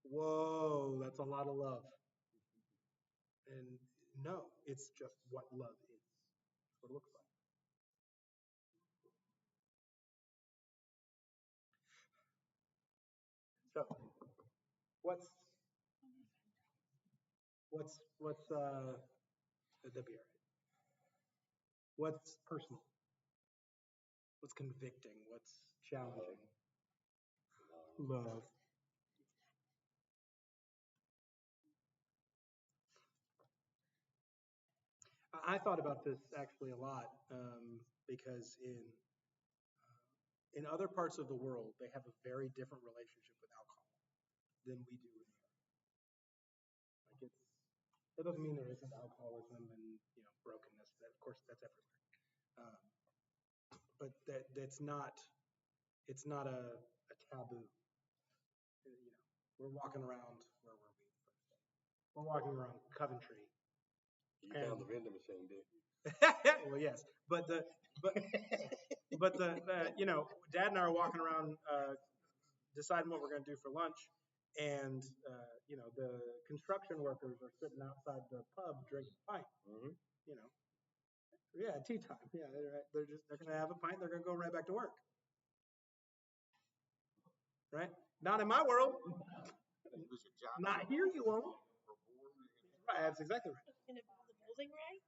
Whoa, that's a lot of love. And no, it's just what love is. That's what it looks like. So, what's that'd be all right. What's personal? What's convicting? What's challenging? Love. I thought about this actually a lot because in other parts of the world they have a very different relationship with alcohol than we do in America. Like that doesn't mean there isn't alcoholism and brokenness. That, of course, that's everywhere. Um, but that's not. It's not a taboo. We're walking around. Where were we? We're walking around Coventry. You found the vending machine, did you? Well, yes, but the Dad and I are walking around deciding what we're going to do for lunch, and the construction workers are sitting outside the pub drinking a pint. Mm-hmm. Yeah, tea time. Yeah, they're going to have a pint. They're going to go right back to work. Right? Not in my world. Not here, you won't. Right, that's exactly right. In the building, right?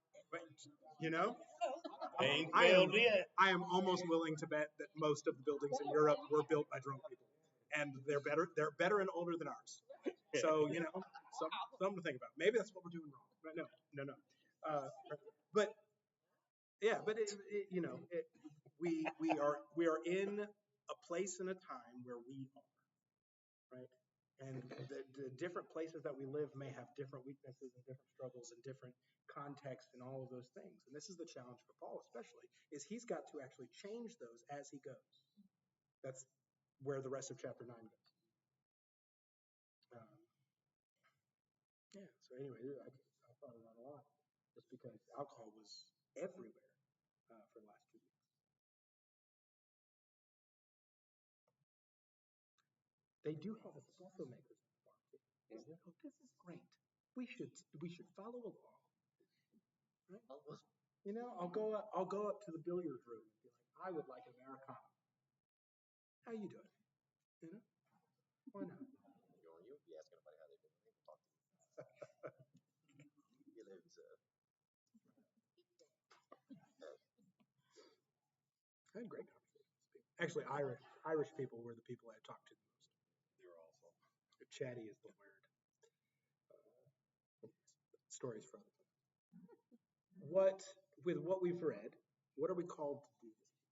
I am almost willing to bet that most of the buildings in Europe were built by drunk people, and they're better and older than ours. So something to think about. Maybe that's what we're doing wrong. But no. But yeah, but we are in a place and a time where we are, right? And the different places that we live may have different weaknesses and different struggles and different contexts and all of those things. And this is the challenge for Paul especially, is he's got to actually change those as he goes. That's where the rest of chapter 9 goes. So anyway, I thought of that a lot, just because alcohol was everywhere for the last 2 weeks. They do have espresso makers at the bar too. Mm-hmm. Oh, this is great. We should follow along. Right? I'll go up to the billiard room and be like, I would like an Americano. How you doing? Why not? You'll be asking about how they're doing. They can talk to you. He lives. I had great conversations with people. Actually, Irish people were the people I talked to the most. You're also chatty is the word. Stories for other people. With what we've read, what are we called to do this week?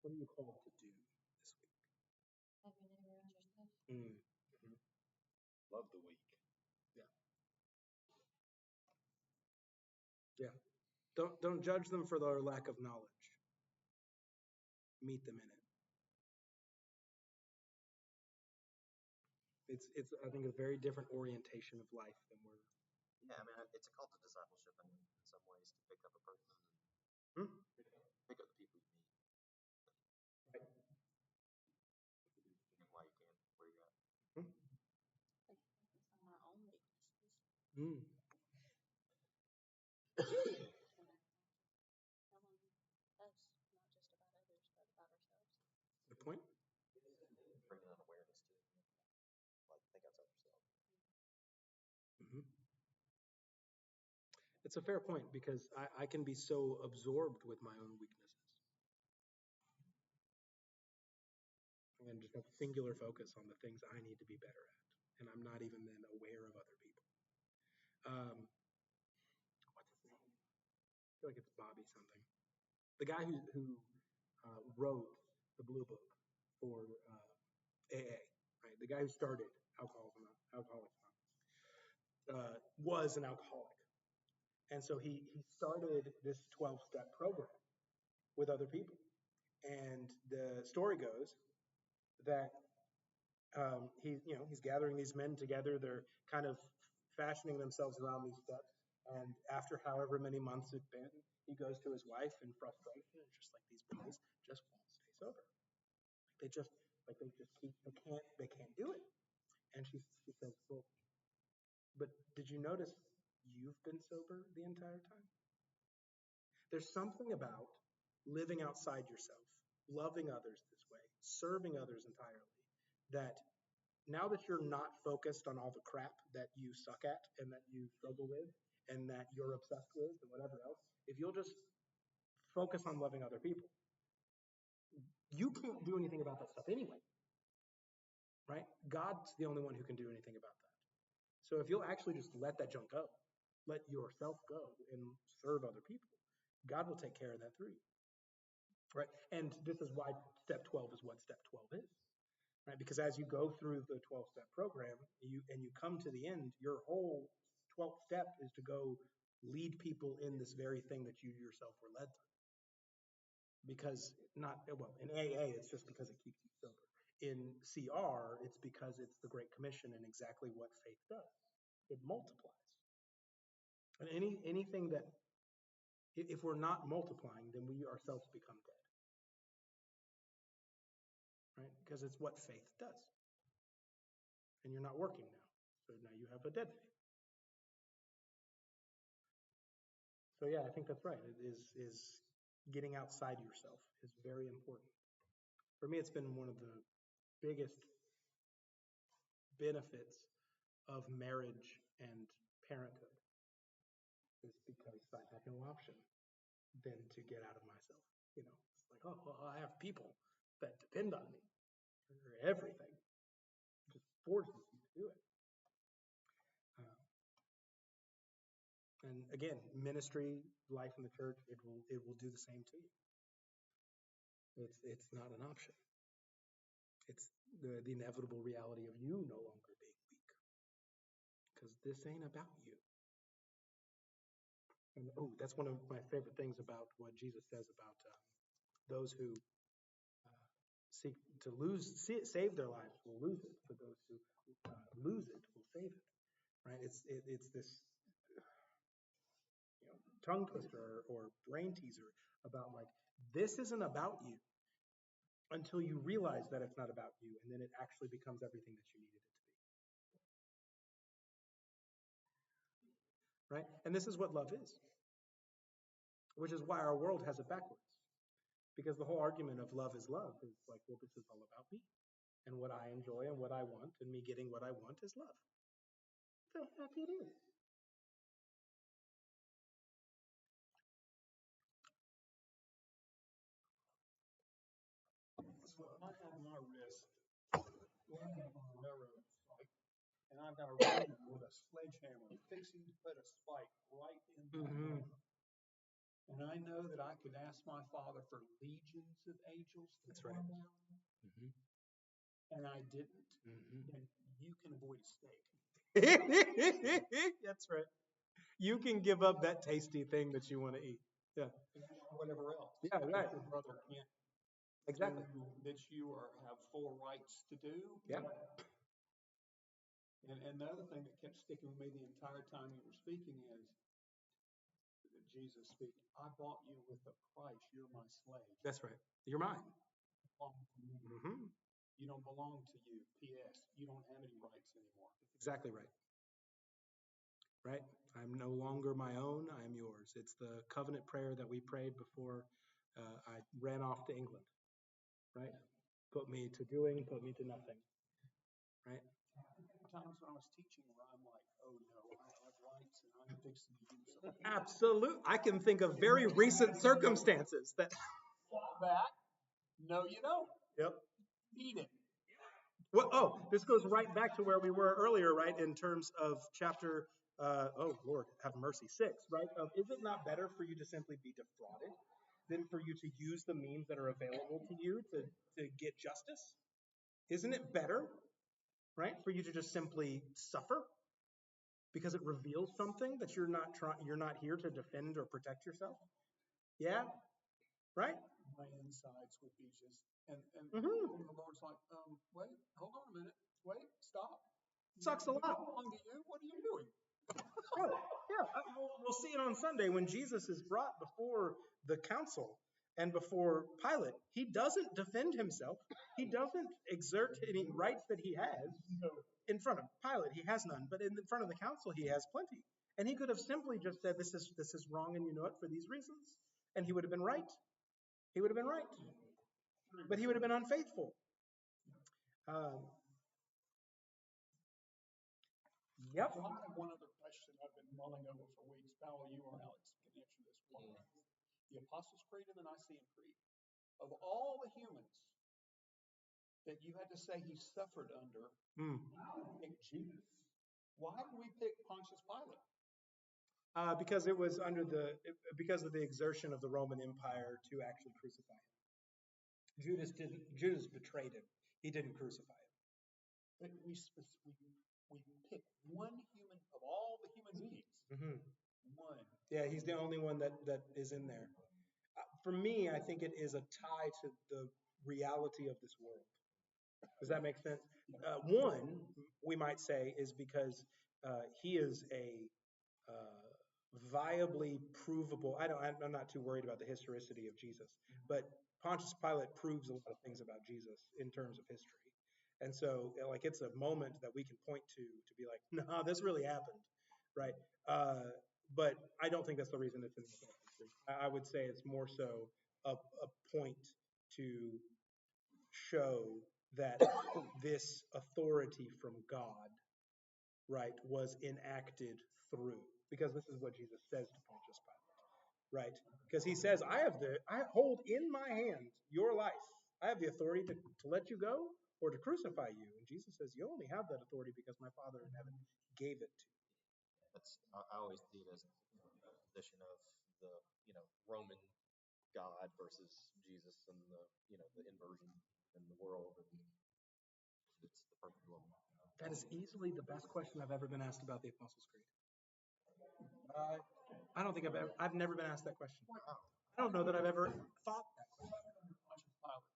What are you called to do this week? Love your neighbor as yourself. Mm-hmm. Love the week. Yeah. Don't judge them for their lack of knowledge. Meet them in it. It's I think a very different orientation of life than we're. Yeah, I mean, it's a call to discipleship in some ways, to pick up a person Hmm? and pick up the people you meet. Right. And why you can, where you're at. Like focus on our own weaknesses. Mm. Someone else, not just about others, but about ourselves. Good point. Bringing an awareness to it. Like, think outside yourself. Mm-hmm. it's a fair point because I can be so absorbed with my own weaknesses and just have singular focus on the things I need to be better at. And I'm not even then aware of other people. What's his name? I feel like it's Bobby something. The guy who wrote the Blue Book for AA, right? The guy who started Alcoholics Anonymous was an alcoholic. And so he started this 12-step program with other people. And the story goes that he's gathering these men together. They're kind of fashioning themselves around these steps. And after however many months it's been, he goes to his wife in frustration. It's just like these boys just won't stay sober. They can't do it. And she says, well, but did you notice you've been sober the entire time? There's something about living outside yourself, loving others this way, serving others entirely, that now that you're not focused on all the crap that you suck at and that you struggle with and that you're obsessed with and whatever else, if you'll just focus on loving other people, you can't do anything about that stuff anyway, right? God's the only one who can do anything about that. So if you'll actually just let that junk go, let yourself go and serve other people, God will take care of that through you, right? And this is why step 12 is what step 12 is, right? Because as you go through the 12-step program you come to the end, your whole 12th step is to go lead people in this very thing that you yourself were led through. Because in AA, it's just because it keeps you sober. In CR, it's because it's the Great Commission and exactly what faith does. It multiplies. And anything that, if we're not multiplying, then we ourselves become dead. Right? Because it's what faith does. And you're not working now. So now you have a dead faith. So yeah, I think that's right. It is getting outside yourself is very important. For me, it's been one of the biggest benefits of marriage and parenthood is because I had no option than to get out of myself. It's like, oh, well, I have people that depend on me for everything. It just forces you to do it. And again, ministry, life in the church, it will do the same to you. It's not an option. It's the inevitable reality of you no longer being weak. Because this ain't about you. And that's one of my favorite things about what Jesus says about those who seek to save their lives will lose it. For those who lose it will save it. Right? It's this tongue twister or brain teaser about like, this isn't about you until you realize that it's not about you, and then it actually becomes everything that you needed it to be. Right? And this is what love is, which is why our world has it backwards. Because the whole argument of love is like, well, this is all about me and what I enjoy and what I want, and me getting what I want is love. The heck it is. So I have my wrist laying on a railroad spike, and I've got a runner with a sledgehammer fixing to put a spike right in the bone. And I know that I could ask my Father for legions of angels to come down, and I didn't. And you can avoid a steak. That's right. You can give up that tasty thing that you want to eat. Yeah. Or whatever else. Yeah, right. Your brother can't. Exactly. That you have full rights to do. Yeah. And the other thing that kept sticking with me the entire time you were speaking is Jesus speaking, I bought you with a price. You're my slave. That's right. You're mine. You don't belong to you. P.S. You don't have any rights anymore. Exactly right. Right? I'm no longer my own. I am yours. It's the covenant prayer that we prayed before I ran off to England. Right? Put me to doing, put me to nothing. Right? times when I was teaching where I'm like, oh no, I have rights and I'm fixing to do something. Absolutely. I can think of very recent circumstances that. Fall back. No, you don't. Yep. Eat it. Well, this goes right back to where we were earlier, right? In terms of chapter, oh Lord, have mercy, 6, right? Is it not better for you to simply be defrauded than for you to use the means that are available to you to get justice? Isn't it better, right, for you to just simply suffer because it reveals something that you're not here to defend or protect yourself? Yeah, right? My insides would be just, and Mhm. the Lord's like, wait, hold on a minute, wait, stop. Sucks a lot. I belong to you. What are you doing? Yeah, we'll see it on Sunday when Jesus is brought before the council and before Pilate. He doesn't defend himself. He doesn't exert any rights that he has in front of Pilate. He has none, but in front of the council, he has plenty. And he could have simply just said, "This is wrong, and you know it for these reasons," and he would have been right. He would have been right, but he would have been unfaithful. Yep. So I have one other question I've been mulling over for weeks. Powell, you or Alex can answer this one. The Apostles' Creed and the Nicene Creed. Of all the humans that you had to say he suffered under, why did we pick Jesus? Why did we pick Pontius Pilate? Because it was because of the exertion of the Roman Empire to actually crucify him. Judas betrayed him. He didn't crucify him. But we pick one human of all the human beings. Mm-hmm. One. Yeah, he's the only one that is in there. For me, I think it is a tie to the reality of this world. Does that make sense? One, we might say, is because he is a viably provable. I'm not too worried about the historicity of Jesus, but Pontius Pilate proves a lot of things about Jesus in terms of history. And so, like, it's a moment that we can point to be like, no, this really happened, right? But I don't think that's the reason it's in the book. I would say it's more so a point to show that this authority from God, right, was enacted through, because this is what Jesus says to Pontius Pilate, right? Because he says, I hold in my hand your life. I have the authority to let you go or to crucify you. And Jesus says, you only have that authority because my Father in heaven gave it to you. I always see it as a position of the Roman God versus Jesus and the inversion in the world, and it's the perfect world. That is easily the best question I've ever been asked about the Apostles' Creed. I don't think I've never been asked that question. I don't know that I've ever thought that.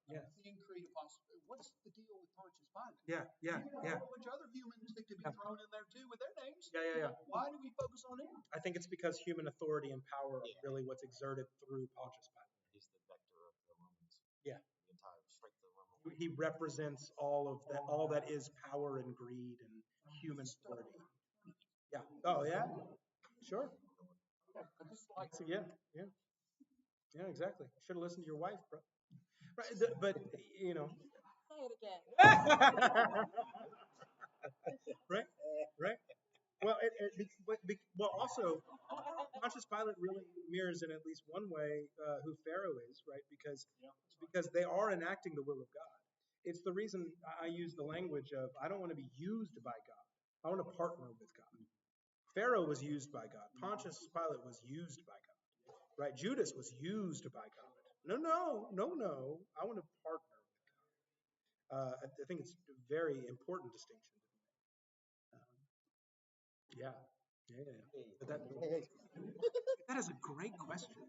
Yeah. Creed Apostle. What's the deal with Pontius Pilate? Yeah. A whole bunch of other humans that could be thrown in there too with their names. Yeah. Why do we focus on him? I think it's because human authority and power are really what's exerted through Pontius Pilate. He's the vector of the Romans. Yeah. The entire strength of the Roman. He represents all that is power and greed and human authority. Yeah. Oh yeah. Sure. So, yeah. Yeah, exactly. Should have listened to your wife, bro. Right, but Say it again. Right. Well, also, Pontius Pilate really mirrors in at least one way who Pharaoh is, right? Because they are enacting the will of God. It's the reason I use the language of I don't want to be used by God. I want to partner with God. Pharaoh was used by God. Pontius Pilate was used by God. Right? Judas was used by God. No. I want to partner with God. I think it's a very important distinction to be made. Yeah. But that is a great question.